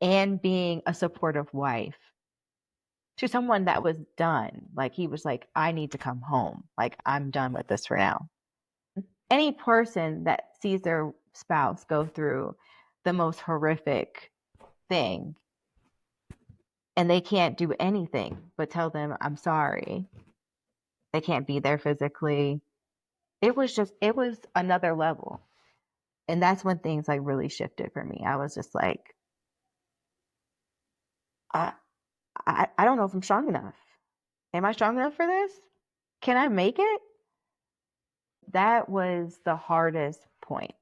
and being a supportive wife to someone that was done. Like he was like, I need to come home. Like I'm done with this for now. Any person that sees their spouse go through the most horrific thing and they can't do anything but tell them, I'm sorry. They can't be there physically. It was another level. And that's when things like really shifted for me. I was just like, I, I don't know if I'm strong enough. Am I strong enough for this? Can I make it? That was the hardest point.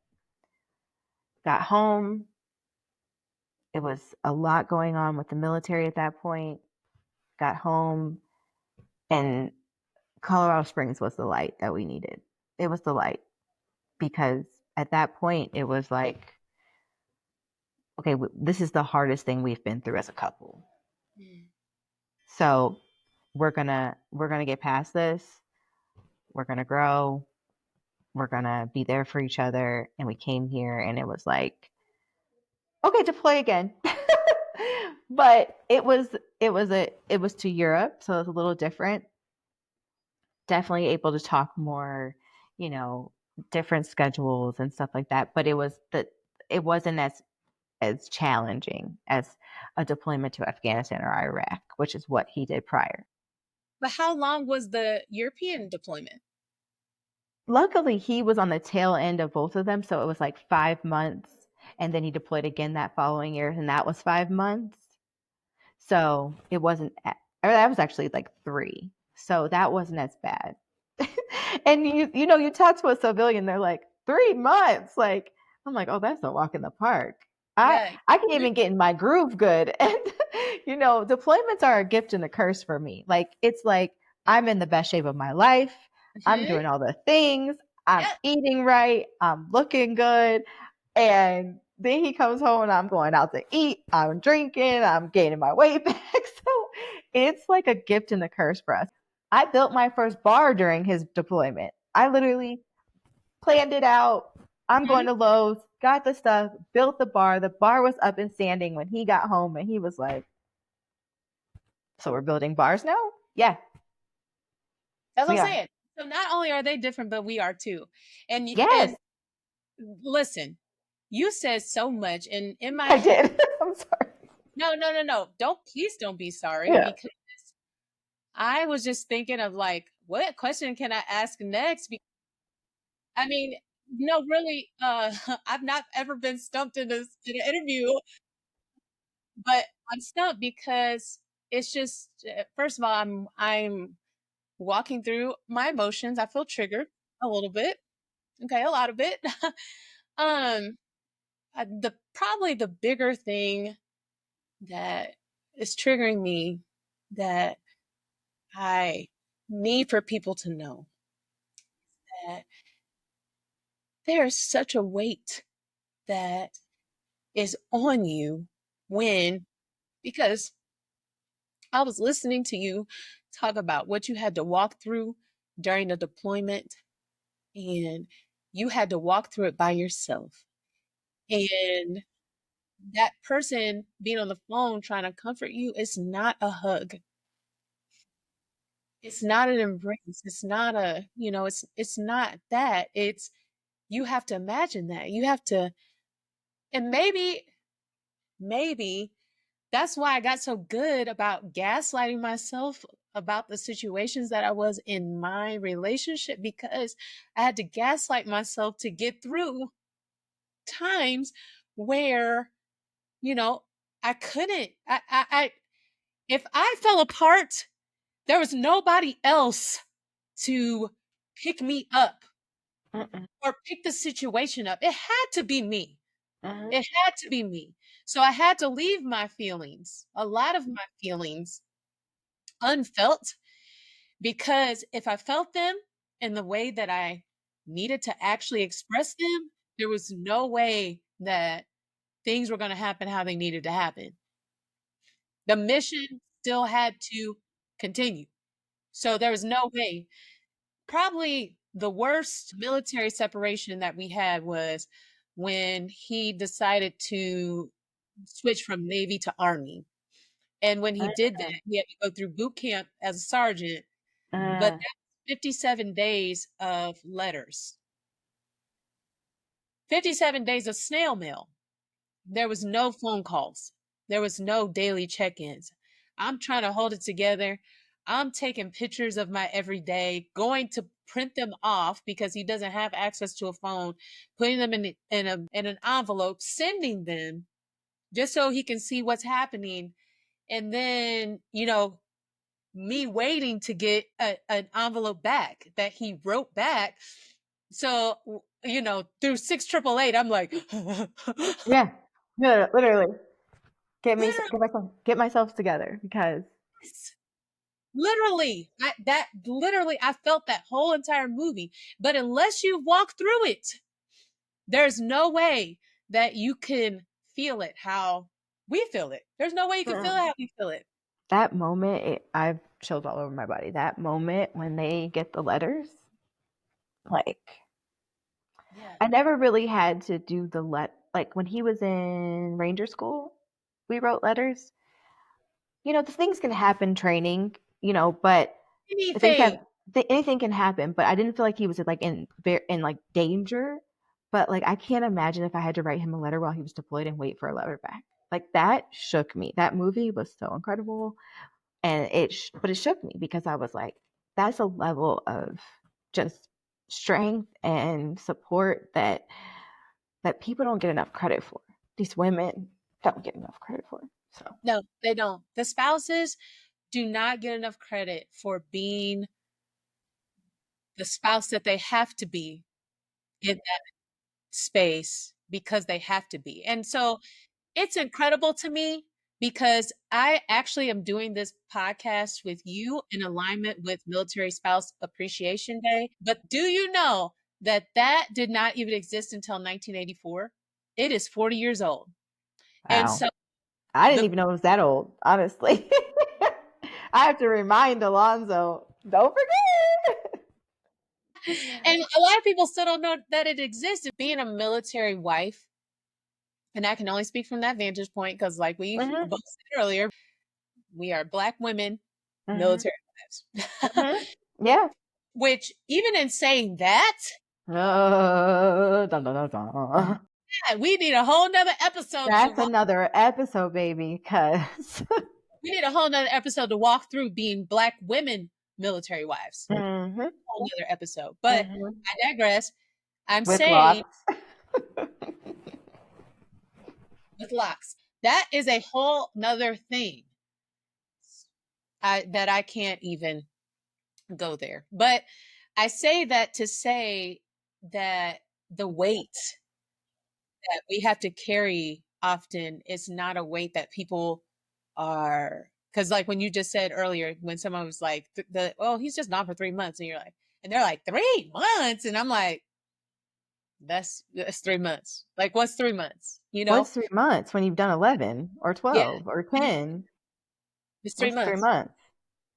Got home. It was a lot going on with the military at that point. Got home, and Colorado Springs was the light that we needed. It was the light because at that point it was like, okay, this is the hardest thing we've been through as a couple. Mm. So we're gonna get past this. We're gonna grow. We're gonna be there for each other. And we came here, and it was like, okay, deploy again. But it was to Europe, so it was a little different. Definitely able to talk more, you know, different schedules and stuff like that. But it wasn't as challenging as a deployment to Afghanistan or Iraq, which is what he did prior. But how long was the European deployment? Luckily, he was on the tail end of both of them, so it was like 5 months, and then he deployed again that following year, and that was 5 months. So it wasn't, or that was actually like 3. So that wasn't as bad. And you talk to a civilian, they're like 3 months. Like I'm like, oh, that's a walk in the park. I Yeah. I can even get in my groove good. And deployments are a gift and a curse for me. Like it's like I'm in the best shape of my life. I'm Mhm. doing all the things. I'm Yep. eating right. I'm looking good. And then he comes home and I'm going out to eat. I'm drinking. I'm gaining my weight back. So it's like a gift and a curse for us. I built my first bar during his deployment. I literally planned it out. I'm going Mhm. to Lowe's, got the stuff, built the bar. The bar was up and standing when he got home, and he was like, "So we're building bars now?" Yeah, That's what I'm we are. saying. So not only are they different, but we are too. Yes, And listen, you said so much, and in my I head, did. I'm sorry. no, no, no, no. Don't please don't be sorry Yeah, because I was just thinking of like, what question can I ask next? I mean, no, really, I've not ever been stumped in an interview, but I'm stumped because it's just first of all, I'm walking through my emotions. I feel triggered a little bit. Okay, a lot of it. um, the probably the bigger thing that is triggering me that I need for people to know that there is such a weight that is on you when because I was listening to you talk about what you had to walk through during the deployment and you had to walk through it by yourself. And that person being on the phone trying to comfort you is not a hug. It's not an embrace. It's not a, it's not that. It's you have to imagine that. You have to and maybe that's why I got so good about gaslighting myself about the situations that I was in my relationship because I had to gaslight myself to get through times where, you know, I couldn't. If I fell apart, there was nobody else to pick me up mm-mm, or pick the situation up. It had to be me. mm-hmm. It had to be me. So I had to leave my feelings, a lot of my feelings unfelt because if I felt them in the way that I needed to actually express them, there was no way that things were going to happen how they needed to happen. The mission still had to continue. So there was no way. Probably the worst military separation that we had was when he decided to switch from Navy to Army. And when he did that, he had to go through boot camp as a sergeant, but Mm-mm, that's 57 days of letters, 57 days of snail mail. There was no phone calls. There was no daily check-ins. I'm trying to hold it together. I'm taking pictures of my everyday, going to print them off because he doesn't have access to a phone, putting them in an envelope, sending them just so he can see what's happening. And then, me waiting to get an envelope back that he wrote back. So, through 6 888, I'm like, yeah, literally, literally, get myself together because literally, I felt that whole entire movie. But unless you walk through it, there's no way that you can feel it how we feel it. There's no way you can feel it mm, how we feel it. that moment, I've chills all over my body. That moment when they get the letters, like Yeah. I never really had to do like when he was in ranger school, we wrote letters. The things can happen training, but things have Anything. anything can happen, but I didn't feel like he was like in like danger. But like I can't imagine if I had to write him a letter while he was deployed and wait for a letter back. Like that shook me. That movie was so incredible, and but it shook me because I was like, that's a level of just strength and support that people don't get enough credit for. These women don't get enough credit for. So, No, they don't. The spouses do not get enough credit for being the spouse that they have to be in that space because they have to be. And so it's incredible to me because I actually am doing this podcast with you in alignment with Military Spouse Appreciation Day. But do you know that that did not even exist until 1984? It is 40 years old. And Wow. so I didn't the even know it was that old, honestly. I have to remind Alonzo, don't forget. and a lot of people still don't know that it exists. Being a military wife, and I can only speak from that vantage point because, like we Hmm. both said earlier, we are Black women, Hmm. military wives. Hmm. Yeah. Which, even in saying that, Dun, dun, dun, dun. yeah, we need a whole nother episode to That's walk. another episode, baby, because We need a whole nother episode to walk through being Black women military wives. hmm. Whole nother episode. But Hmm. I digress. I'm With saying locks. with locks. That is a whole nother thing that I can't even go there. But I say that to say that the weight that we have to carry often is not a weight that people are, because like when you just said earlier, when someone was like oh, he's just gone for 3 months, and you're like, and they're like, 3 months, and I'm like, that's 3 months. Like, what's 3 months, What's 3 months when you've done 11 or yeah, 12 or yeah, 10? it's three What's three months months?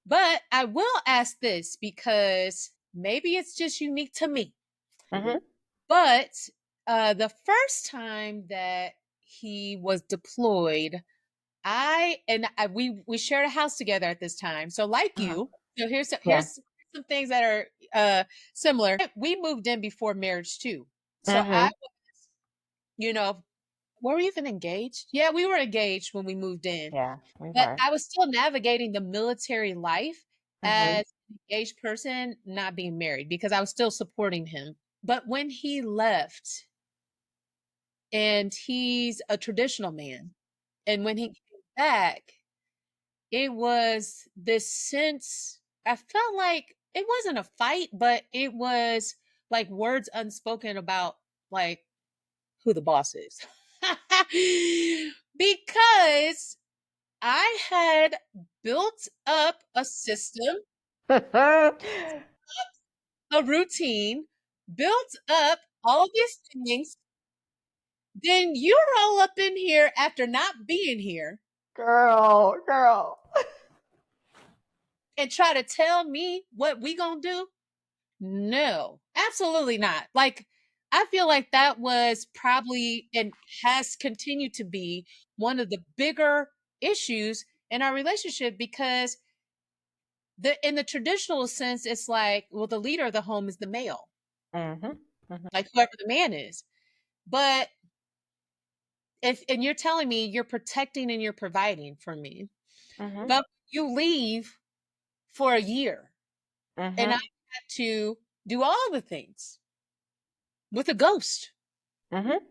But I will ask this because maybe it's just unique to me. Hmm. But the first time that he was deployed, we shared a house together at this time. So like Uh-huh. you, so Yeah. here's some things that are similar. We moved in before marriage too. So Hmm. you know, were we even engaged? Yeah, we were engaged when we moved in. Yeah, we But were. I was still navigating the military life Hmm. as an engaged person, not being married, because I was still supporting him. But when he left, and he's a traditional man, and when he came back, it was this sense, I felt like it wasn't a fight, but it was like words unspoken about like who the boss is. Because I had built up a system, a routine, built up all of these things. Then you roll up in here after not being here Girl, girl. and try to tell me what we gonna do? No, absolutely not. Like, I feel like that was probably and has continued to be one of the bigger issues in our relationship because in the traditional sense, it's like, well, the leader of the home is the male, Hmm. Hmm. like whoever the man is. But if and you're telling me you're protecting and you're providing for me, Hmm. but you leave for a year and I Hmm. had to do all the things with a ghost. Hmm.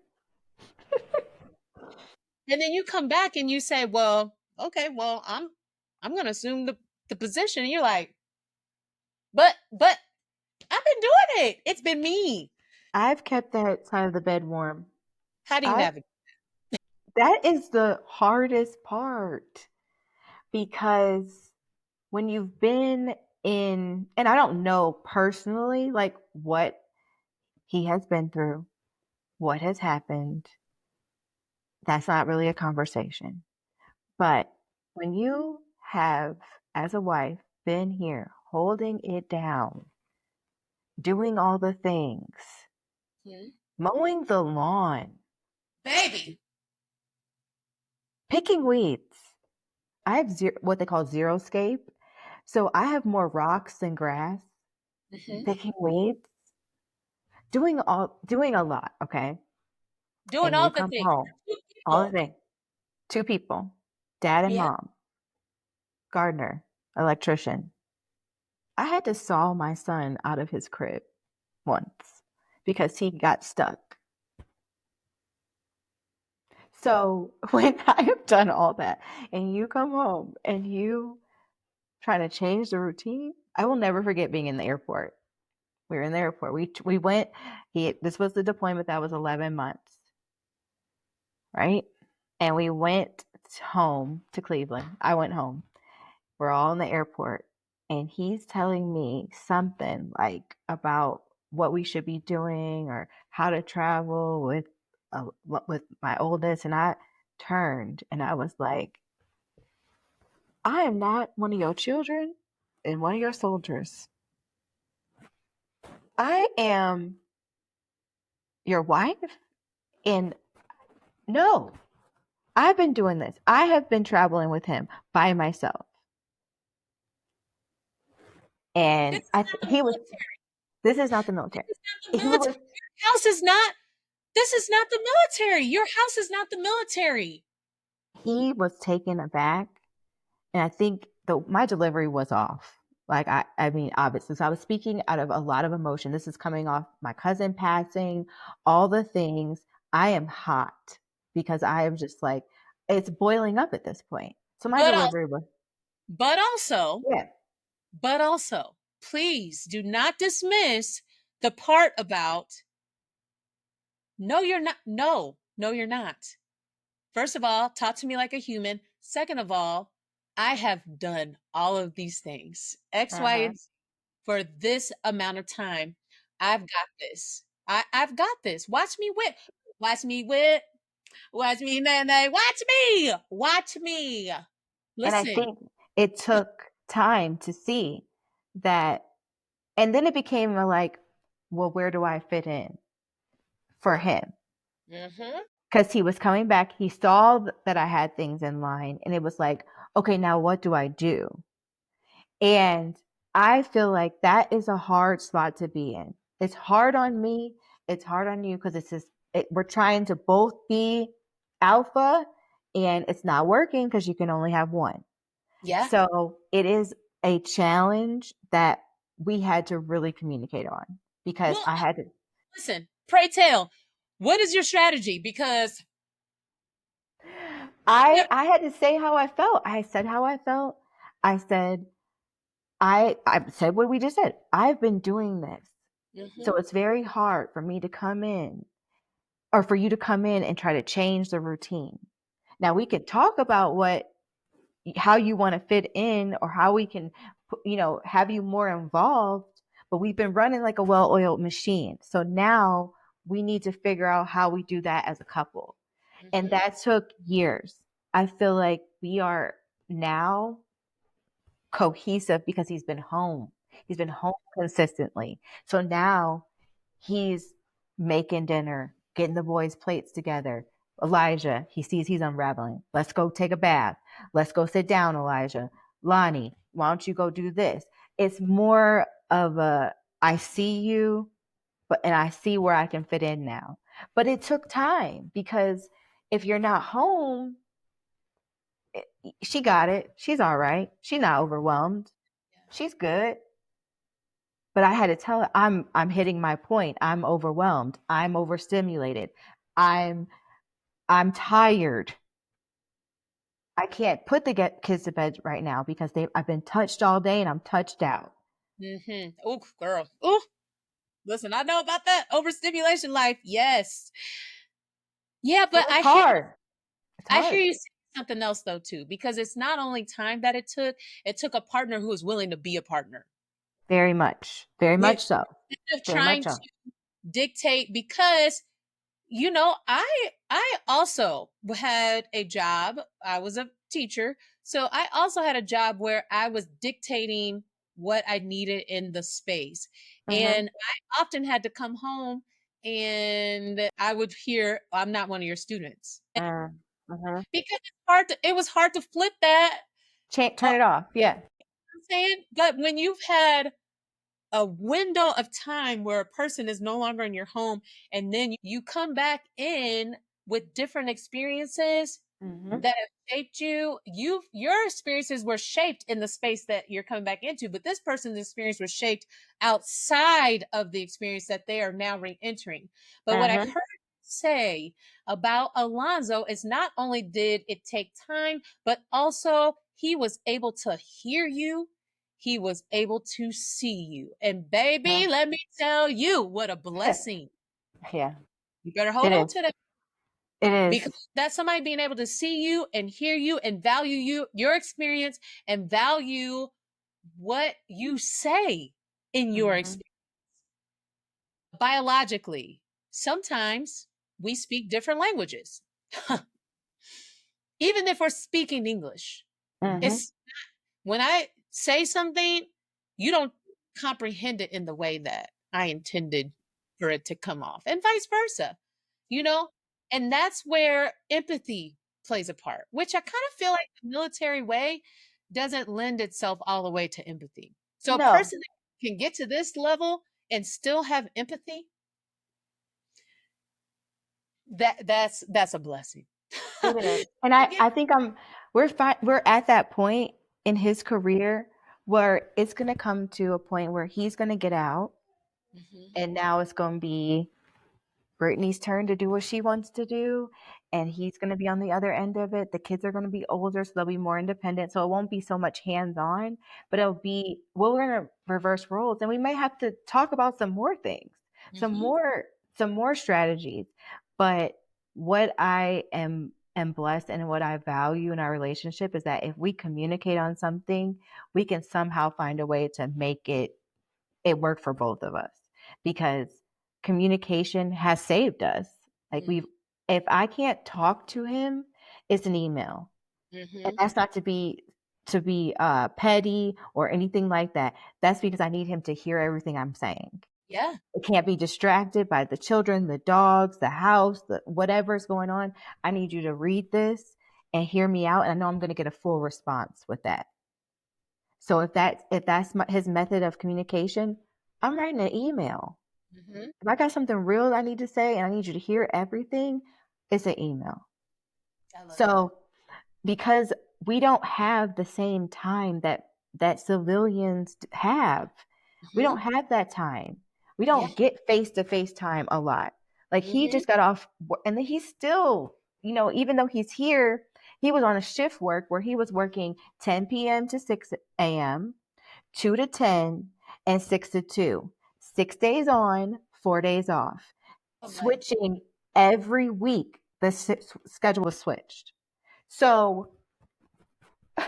And then you come back and you say, well, okay, well, I'm gonna assume the position. And you're like, but I've been doing it. It's been me. I've kept that side of the bed warm. How do you I navigate? That is the hardest part because when you've been in, and I don't know personally like what he has been through, what has happened. That's not really a conversation. But when you have, as a wife, been here holding it down, doing all the things, Hmm? mowing the lawn, Baby. picking weeds. I have what they call zero scape. So I have more rocks than grass, Hmm. picking weeds, doing a lot, okay? Doing And all you the come things home, for two all the people. things, two people, dad and Yeah. mom, gardener, electrician. I had to saw my son out of his crib once because he got stuck. So when I have done all that and you come home and you try to change the routine, I will never forget being in the airport. We were in the airport. We went. This was the deployment that was 11 months. right? And we went home to Cleveland. I went home. We're all in the airport, and he's telling me something like about what we should be doing or how to travel with my oldest. And I turned and I was like, I am not one of your children and one of your soldiers. I am your wife. And no, I've been doing this. I have been traveling with him by myself. And This is not the he was, military. this is not the This military. is not the He was, military. Your house is not. This is not the military. Your house is not the military. he was taken aback. And I think my delivery was off. Like I mean, obviously, so I was speaking out of a lot of emotion. This is coming off my cousin passing, all the things. I am hot because I am just like, it's boiling up at this point. So my But also, delivery was, but also, yeah. but also, please do not dismiss the part about no, you're not. No, you're not. First of all, talk to me like a human. Second of all, I have done all of these things, X, Y, Uh-huh. and Z, for this amount of time. I've got this. I've got this. Watch me whip, watch me, nay, watch me, watch me. And I Listen, think it took time to see that. And then it became like, well, where do I fit in for him? mm-hmm. Because he was coming back. He saw that I had things in line, and it was like, okay, now what do I do? And I feel like that is a hard spot to be in. It's hard on me. It's hard on you because it's just, we're trying to both be alpha, and it's not working because you can only have one. Yeah. So it is a challenge that we had to really communicate on because Well, I had to. listen, pray tell, what is your strategy? Because I had to say how I felt. I said how I felt. I said I said what we just said. I've been doing this. mm-hmm, So it's very hard for me to come in or for you to come in and try to change the routine. Now we could talk about how you want to fit in or how we can have you more involved, but we've been running like a well-oiled machine. So now we need to figure out how we do that as a couple. And mm-hmm, that took years. I feel like we are now cohesive because he's been home. He's been home consistently. So now he's making dinner, getting the boys' plates together. Elijah, he sees he's unraveling. Let's go take a bath. Let's go sit down, Elijah. Lonnie, why don't you go do this? It's more of a I see you, and I see where I can fit in now. But it took time because if you're not home, she got it. She's all right. She's not overwhelmed. She's good. But I had to tell her I'm hitting my point. I'm overwhelmed. I'm overstimulated. I'm I'm tired. I can't put the kids to bed right now because I've been touched all day and I'm touched out. mm-hmm. Oh, girl. Oh, listen, I know about that overstimulation life. Yes. Yeah, So but it's hard. It's I hear hard. you say something else though too, because it's not only time that it took a partner who is willing to be a partner. Very much. Very With much so. instead of Very much trying so. to dictate because I also had a job. I was a teacher, so I also had a job where I was dictating what I needed in the space. Mm-hmm. And I often had to come home and I would hear, I'm not one of your students. Mm-hmm. Because it was hard to flip that. Turn it off. Yeah. I'm saying, but when you've had a window of time where a person is no longer in your home and then you come back in with different experiences Mm-hmm. that have shaped your experiences were shaped in the space that you're coming back into, but this person's experience was shaped outside of the experience that they are now re-entering. But what I Mm-hmm. heard say about Alonzo is not only did it take time, but also he was able to hear you, he was able to see you. And baby, let me tell you, what a blessing. Yeah. You better hold It on is. to that. It is. Because that's somebody being able to see you and hear you and value your experience, and value what you say in your Mhm. experience. Biologically, sometimes we speak different languages. Even if we're speaking English, Mhm. it's when I say something, you don't comprehend it in the way that I intended for it to come off, and vice versa, you know? And that's where empathy plays a part, which I kind of feel like the military way doesn't lend itself all the way to empathy. So a No, person that can get to this level and still have empathy, that's a blessing. it is. And Yeah. I think we're at that point in his career where it's going to come to a point where he's going to get out, Mhm. and now it's going to be Brittany's turn to do what she wants to do, and he's going to be on the other end of it. The kids are going to be older, so they'll be more independent. So it won't be so much hands on, but it'll be, well, we're going to reverse roles, and we may have to talk about some more things, some Mhm. more, some more strategies. But what am blessed and what I value in our relationship is that if we communicate on something, we can somehow find a way to make it worked for both of us, because communication has saved us. Like Mhm. if I can't talk to him, it's an email. And Mhm. that's not to be petty or anything like that. That's because I need him to hear everything I'm saying. Yeah. It can't be distracted by the children, the dogs, the house, the whatever's going on. I need you to read this and hear me out, and I know I'm going to get a full response with that. So if that's his method of communication, I'm writing an email. Mhm. If I got something real I need to say and I need you to hear everything, it's an email. I love that. So because we don't have the same time that civilians have. We don't Mhm. have that time. We Yeah. don't get face to face time a lot. Like he Mhm. just got off, and then he's still, even though he's here, he was on a shift work where he was working 10 p.m. to 6 a.m., 2 to 10, and 6 to 2. 6 days on, 4 days off. Oh my. Switching every week, the schedule was switched. So How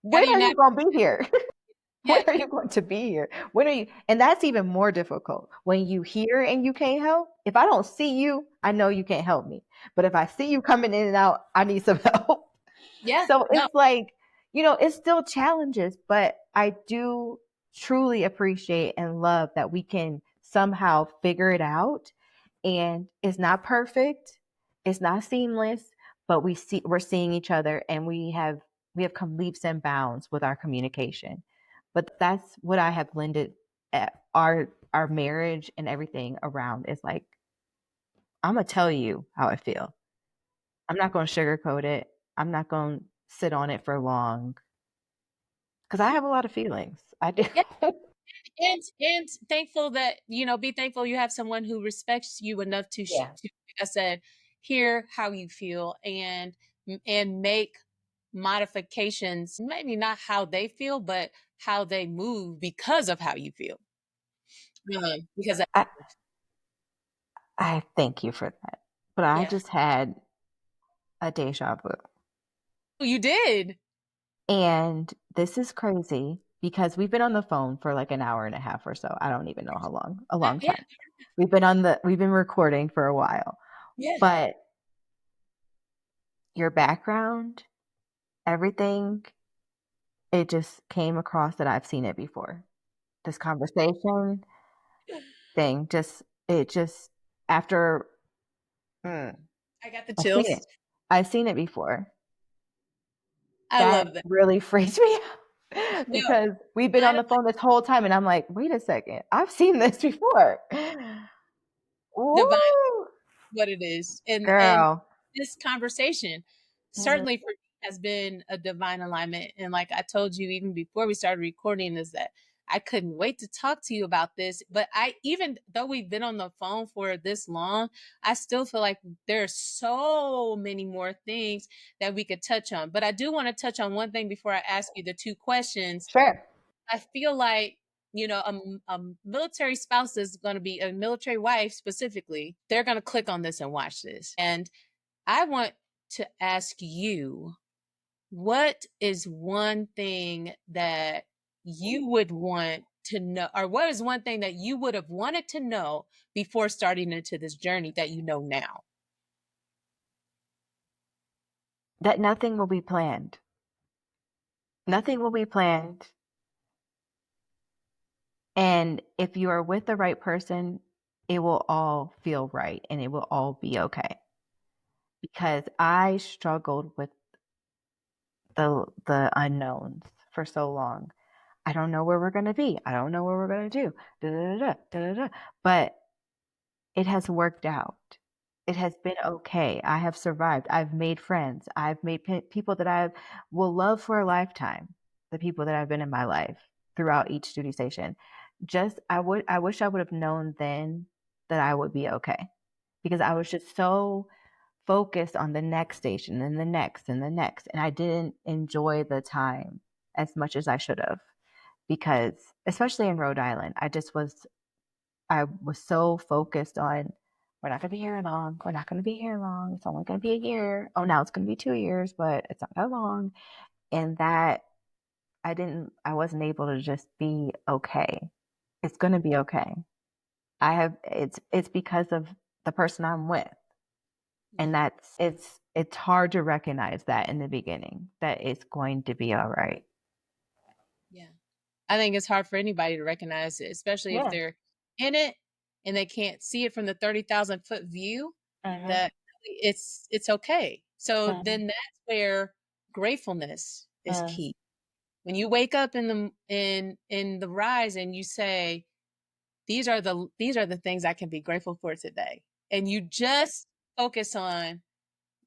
when do you are you not? going to be here? When Yeah. are you going to be here? When are you? And that's even more difficult when you hear and you can't help. If I don't see you, I know you can't help me. But if I see you coming in and out, I need some help. Yeah. So No. it's like, it's still challenges, but I do truly appreciate and love that we can somehow figure it out. And it's not perfect, it's not seamless, but we're seeing each other, and we have come leaps and bounds with our communication. But that's what I have blended our marriage and everything around, is like, I'm gonna tell you how I feel. I'm not gonna sugarcoat it. I'm not gonna sit on it for long, because I have a lot of feelings. I do. Yeah. And thankful that, be thankful you have someone who respects you enough Yeah. to, like I said, hear how you feel, and make modifications, maybe not how they feel, but how they move because of how you feel. Because I, I thank you for that. But I yeah. just had a deja vu. Oh, you did. And this is crazy because we've been on the phone for like an hour and a half or so. I don't even know how long, a long Yeah. time. We've been recording for a while. Yeah. But your background, everything, it just came across that I've seen it before. This conversation thing, it just, after, mm, I got the I've seen it. chills. I've seen it before. I That love that. really freaks me out No, because we've been I on don't the phone this whole time, and I'm like, wait a second, I've seen this before. divine Ooh, what it is. And girl. this conversation Mhm. certainly for me has been a divine alignment. And like I told you even before we started recording, is that I couldn't wait to talk to you about this. But I, even though we've been on the phone for this long, I still feel like there are so many more things that we could touch on. But I do want to touch on one thing before I ask you the two questions. Sure. I feel like a military spouse is going to be a military wife specifically, they're going to click on this and watch this. And I want to ask you, what is one thing that you would want to know, or what is one thing that you would have wanted to know before starting into this journey that you know now? That nothing will be planned. Nothing will be planned. And if you are with the right person, it will all feel right and it will all be okay. Because I struggled with the unknowns for so long. I don't know where we're going to be. I don't know what we're going to do. Da, da, da, da, da, da. But it has worked out. It has been okay. I have survived. I've made friends. I've made people that I will love for a lifetime. The people that have been in my life throughout each duty station. I wish I would have known then that I would be okay, because I was just so focused on the next station and the next and the next, and I didn't enjoy the time as much as I should have, because especially in Rhode Island, I was so focused on, we're not going to be here long. We're not going to be here long. It's only going to be a year. Oh, now it's going to be 2 years, but it's not that long. And that I wasn't able to just be okay. It's going to be okay. It's because of the person I'm with. And Yeah. it's hard to recognize that in the beginning, that it's going to be all right. Yeah. I think it's hard for anybody to recognize it, especially if Yeah. they're in it and they can't see it from the 30,000-foot view, Mhm. that it's okay. So Mhm. then that's where gratefulness is Mhm. key. When you wake up in the rise and you say, these are the things I can be grateful for today. And you just focus on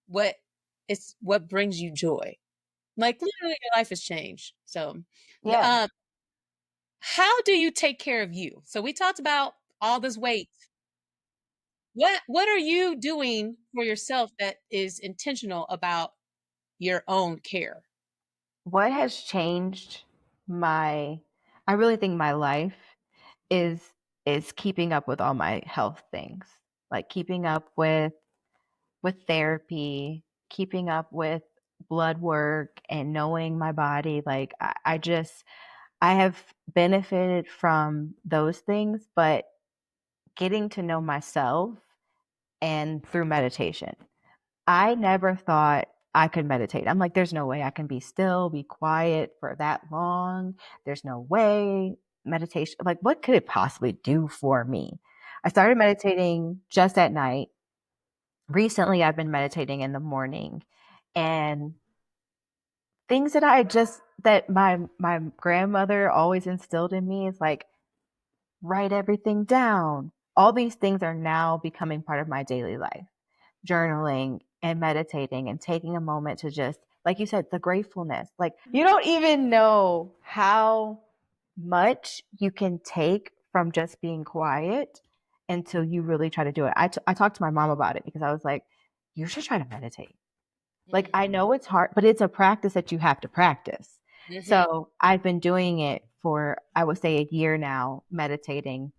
what what brings you joy. Like literally your life has changed. So Yeah. um how do you take care of you? So we talked about all this weight. What are you doing for yourself that is intentional about your own care? What has changed my I really think my life is keeping up with all my health things. Like keeping up with therapy, keeping up with blood work and knowing my body. Like I have benefited from those things, but getting to know myself and through meditation. I never thought I could meditate. I'm like, there's no way I can be still, be quiet for that long. There's no way. Meditation, like, what could it possibly do for me? I started meditating just at night. Recently, I've been meditating in the morning, and things that that my grandmother always instilled in me is like, write everything down. All these things are now becoming part of my daily life. Journaling and meditating and taking a moment to just, like you said, the gratefulness. Like, you don't even know how much you can take from just being quiet until you really try to do it. I talked to my mom about it because I was like, you should try to meditate. Like, Mhm. I know it's hard, but it's a practice that you have to practice. Mhm. So I've been doing it for, I would say, a year now, meditating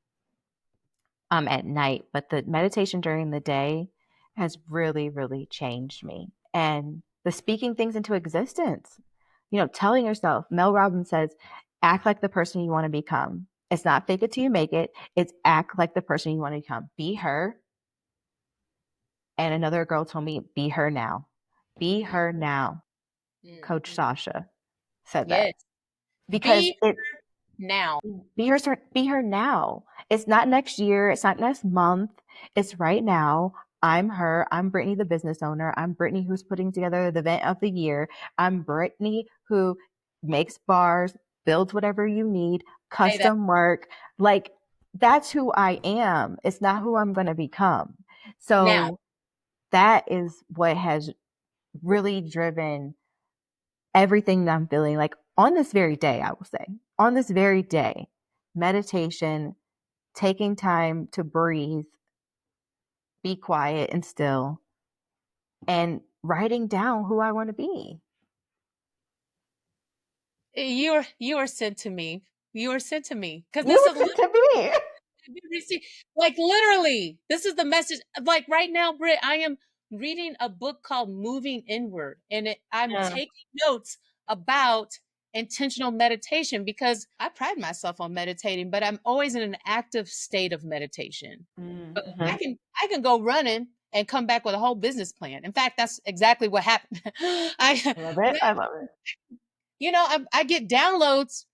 at night, but the meditation during the day has really, really changed me. And the speaking things into existence, telling yourself, Mel Robbins says, act like the person you want to become. It's not fake it till you make it. It's act like the person you want to become. Be her. And another girl told me, be her now. Be Mm, her now. mm, Coach mm. Sasha said that Yes. because Be now. be her now. It's not next year. It's not next month. It's right now. I'm her. I'm Brittany, the business owner. I'm Brittany, who's putting together the event of the year. I'm Brittany, who makes bars, builds whatever you need, Say that custom work. Like, that's who I am. It's not who I'm going to become. now. So that is what has really driven everything that I'm feeling. Like, on this very day, I will say, on this very day, meditation, taking time to breathe, be quiet and still, and writing down who I want to be. You are sent to me. You were sent to me because You this were is sent to me. like literally, this is the message. Like right now, Britt, I am reading a book called Moving Inward, and I'm Yeah. taking notes about intentional meditation because I pride myself on meditating, but I'm always in an active state of meditation. But Mm-hmm. I can go running and come back with a whole business plan. In fact, that's exactly what happened. I I love it. I love it. I get downloads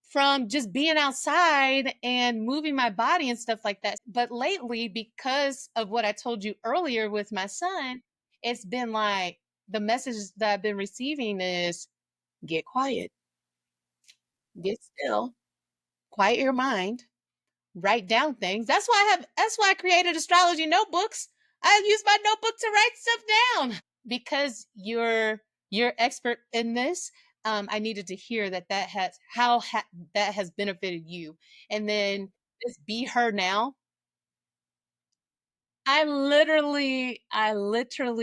from just being outside and moving my body and stuff like that. But lately, because of what I told you earlier with my son, it's been like the message that I've been receiving is get quiet, get still, quiet your mind, write down things. That's why I created astrology notebooks. I use my notebook to write stuff down because you're expert in this. I needed to hear that has benefited you. And then this Be Her Now. I literally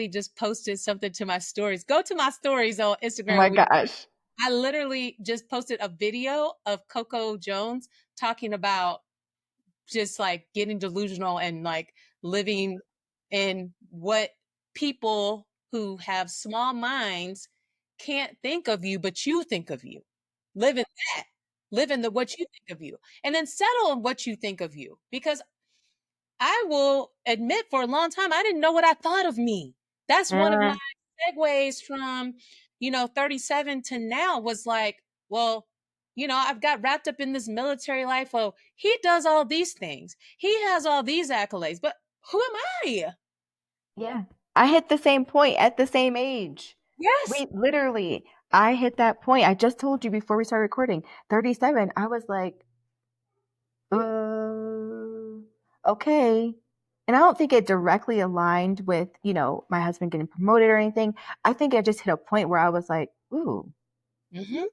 just posted something to my stories. Go to my stories on Oh my Instagram. gosh. I literally just posted a video of Coco Jones talking about just like getting delusional and like living in what people who have small minds can't think of you, but you think of you. Live in that. Live in the what you think of you. And then settle on what you think of you. Because I will admit for a long time I didn't know what I thought of me. That's one of my Mm, segues from, 37 to now was like, well, I've got wrapped up in this military life. Oh, he does all these things. He has all these accolades, but who am I? yeah. I hit the same point at the same age. Yes. We literally, I hit that point. I just told you before we started recording, 37. I was like, okay. And I don't think it directly aligned with, my husband getting promoted or anything. I think I just hit a point where I was like, ooh, Mm-hmm.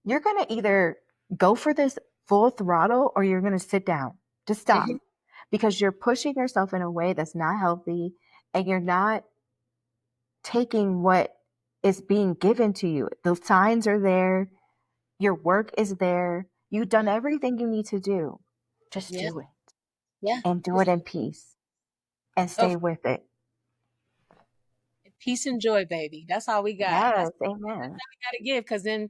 you're going to either go for this full throttle or you're going to sit down. Just stop Mm-hmm. because you're pushing yourself in a way that's not healthy and you're not taking what is being given to you. The signs are there, your work is there. You've done everything you need to do. Just Yeah. do it Yeah. and do it Just in peace and oh, stay with it. peace and joy, baby. That's all we got. Yes, That's amen. all we got to give because then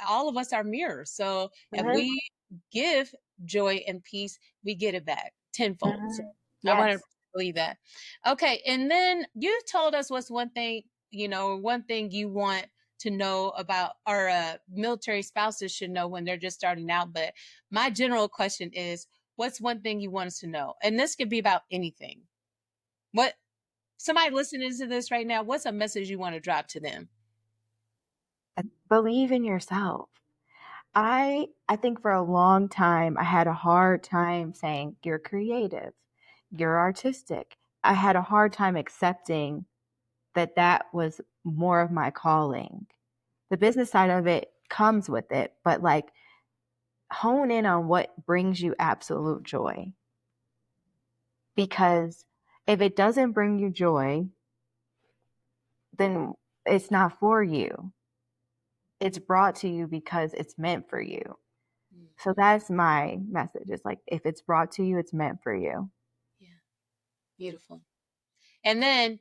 all of us are mirrors. So if Hmm. we give joy and peace, we get it back tenfold. So Hmm. I want to Yes. believe that. Okay. And then you told us what's one thing you want to know about our military spouses should know when they're just starting out. But my general question is, what's one thing you want us to know? And this could be about anything. What somebody listening to this right now, what's a message you want to drop to them? Believe in yourself. I think for a long time I had a hard time saying you're creative, you're artistic. I had a hard time accepting that that was more of my calling. The business side of it comes with it, but like hone in on what brings you absolute joy. Because if it doesn't bring you joy, then it's not for you. It's brought to you because it's meant for you. So Mhm. that's my message. It's like if it's brought to you, it's meant for you. Yeah, beautiful. And then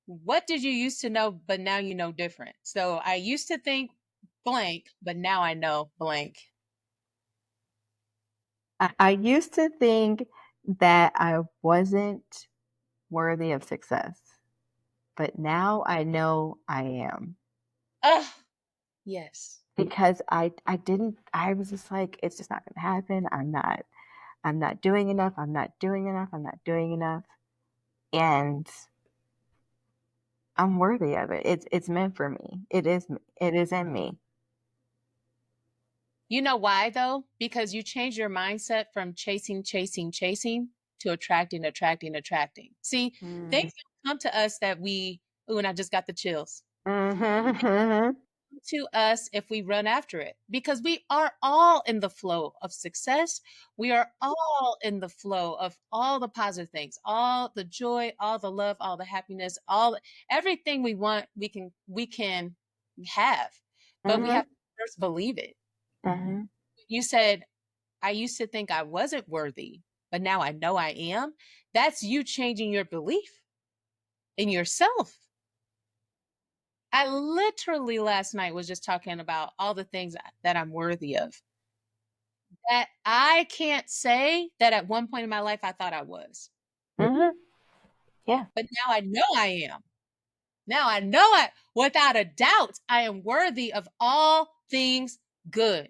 what did you used to know, but now you know different? So I used to think blank, but now I know blank. I used to think that I wasn't worthy of success, but now I know I am Ah, yes. because I didn't I was just like it's just not going to happen. I'm not doing enough. I'm not doing enough. I'm not doing enough. And I'm worthy of it. It's meant for me. It is in me. You know why though? Because you change your mindset from chasing to attracting, attracting, attracting. See, Mm. things don't come to us ooh, and I just got the chills. Mhm. To us if we run after it because we are all in the flow of success. We are all in the flow of all the positive things, all the joy, all the love, all the happiness, everything we want, we can have. But we have Mhm. to first believe it. Mhm. You said, I used to think I wasn't worthy, but now I know I am. That's you changing your belief in yourself. I literally last night was just talking about all the things that I'm worthy of. That I can't say that at one point in my life I thought I was, Hmm. Yeah. but now I know I am. Now I know it without a doubt. I am worthy of all things good,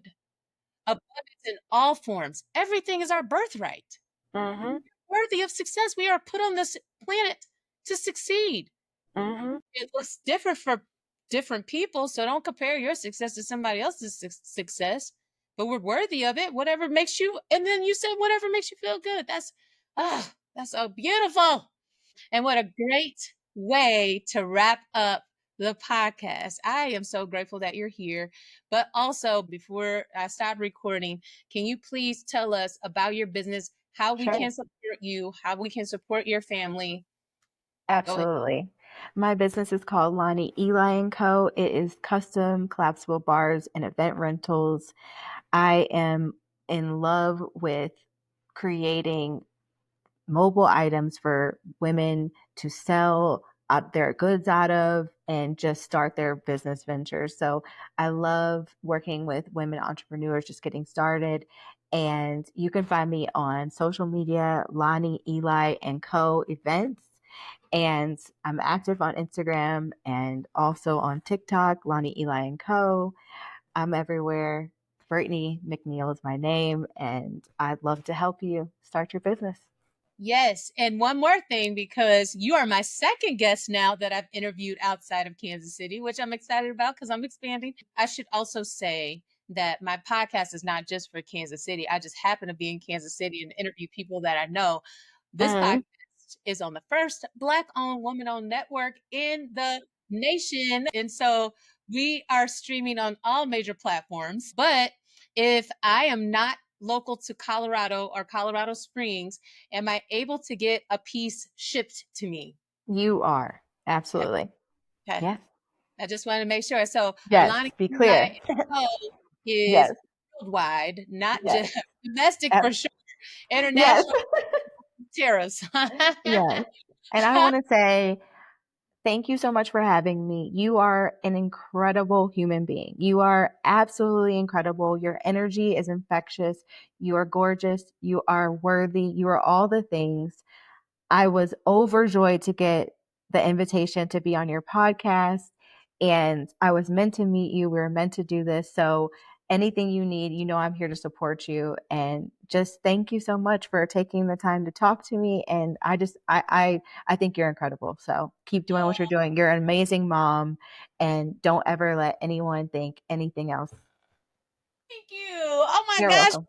abundance in all forms. Everything is our birthright. Hmm. Worthy of success. We are put on this planet to succeed. Hmm. It looks different for different people, so don't compare your success to somebody else's success. But we're worthy of it. Whatever makes you, and then you said whatever makes you feel good. That's so beautiful. And what a great way to wrap up the podcast. I am so grateful that you're here. But also, before I stop recording, can you please tell us about your business, how we Sure. can support you, how we can support your family? Go ahead. Absolutely. My business is called Lonnie Eli and Co. It is custom collapsible bars and event rentals. I am in love with creating mobile items for women to sell their goods out of and just start their business ventures. So I love working with women entrepreneurs just getting started. And you can find me on social media, Lonnie Eli and Co. events. And I'm active on Instagram and also on TikTok, Lonnie Eli and Co. I'm everywhere. Brittany McNeal is my name, and I'd love to help you start your business. Yes. And one more thing, because you are my second guest now that I've interviewed outside of Kansas City, which I'm excited about because I'm expanding. I should also say that my podcast is not just for Kansas City. I just happen to be in Kansas City and interview people that I know. This podcast Mm. is on the first Black owned, woman owned network in the nation. And so we are streaming on all major platforms. But if I am not local to Colorado or Colorado Springs, am I able to get a piece shipped to me? You are. Okay. Absolutely. Okay. Yes. I just want to make sure. So Yes. Lonnie Be Eli clear. Co. is Yes. worldwide, not Yes. just domestic for Ab- sure, yes. international tariffs. Yes. And I want to say thank you so much for having me. You are an incredible human being. You are absolutely incredible. Your energy is infectious. You are gorgeous. You are worthy. You are all the things. I was overjoyed to get the invitation to be on your podcast. And I was meant to meet you. We were meant to do this. So anything you need, I'm here to support you. And just thank you so much for taking the time to talk to me. And I think you're incredible. So keep doing what you're Oh, doing. You're an amazing mom. And don't ever let anyone think anything else. thank you. Oh my You're gosh, welcome.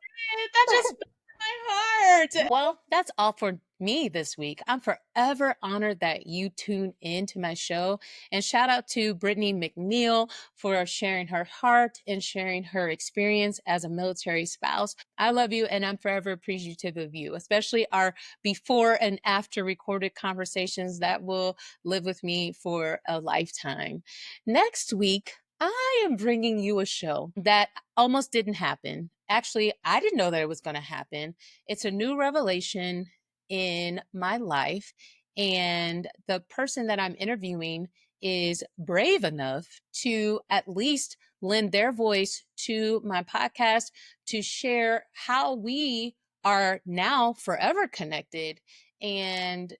that just filled my heart. Well, that's all for me this week. I'm forever honored that you tune in to my show. And shout out to Brittany McNeal for sharing her heart and sharing her experience as a military spouse. I love you and I'm forever appreciative of you, especially our before and after recorded conversations that will live with me for a lifetime. Next week, I am bringing you a show that almost didn't happen. Actually, I didn't know that it was going to happen. It's a new revelation in my life. And the person that I'm interviewing is brave enough to at least lend their voice to my podcast to share how we are now forever connected and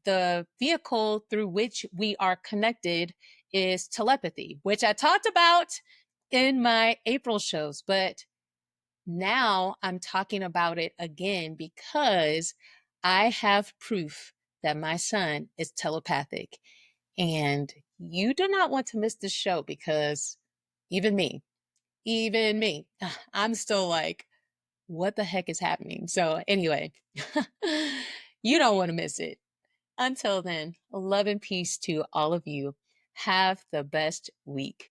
the vehicle through which we are connected is telepathy, which I talked about in my April shows, but now I'm talking about it again because I have proof that my son is telepathic. And you do not want to miss this show because even me, even me, I'm still like, what the heck is happening? So, anyway, you don't want to miss it. Until then, love and peace to all of you. Have the best week.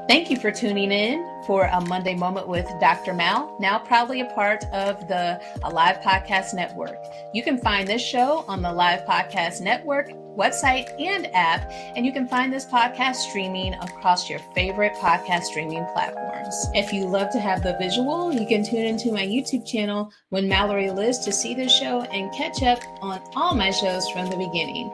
Thank you for tuning in for a Monday Moment with Dr. Mal, now proudly a part of the Alive Podcast Network. You can find this show on the Live Podcast Network website and app, and you can find this podcast streaming across your favorite podcast streaming platforms. If you love to have the visual, you can tune into my YouTube channel, When Mallory Lives, to see this show and catch up on all my shows from the beginning.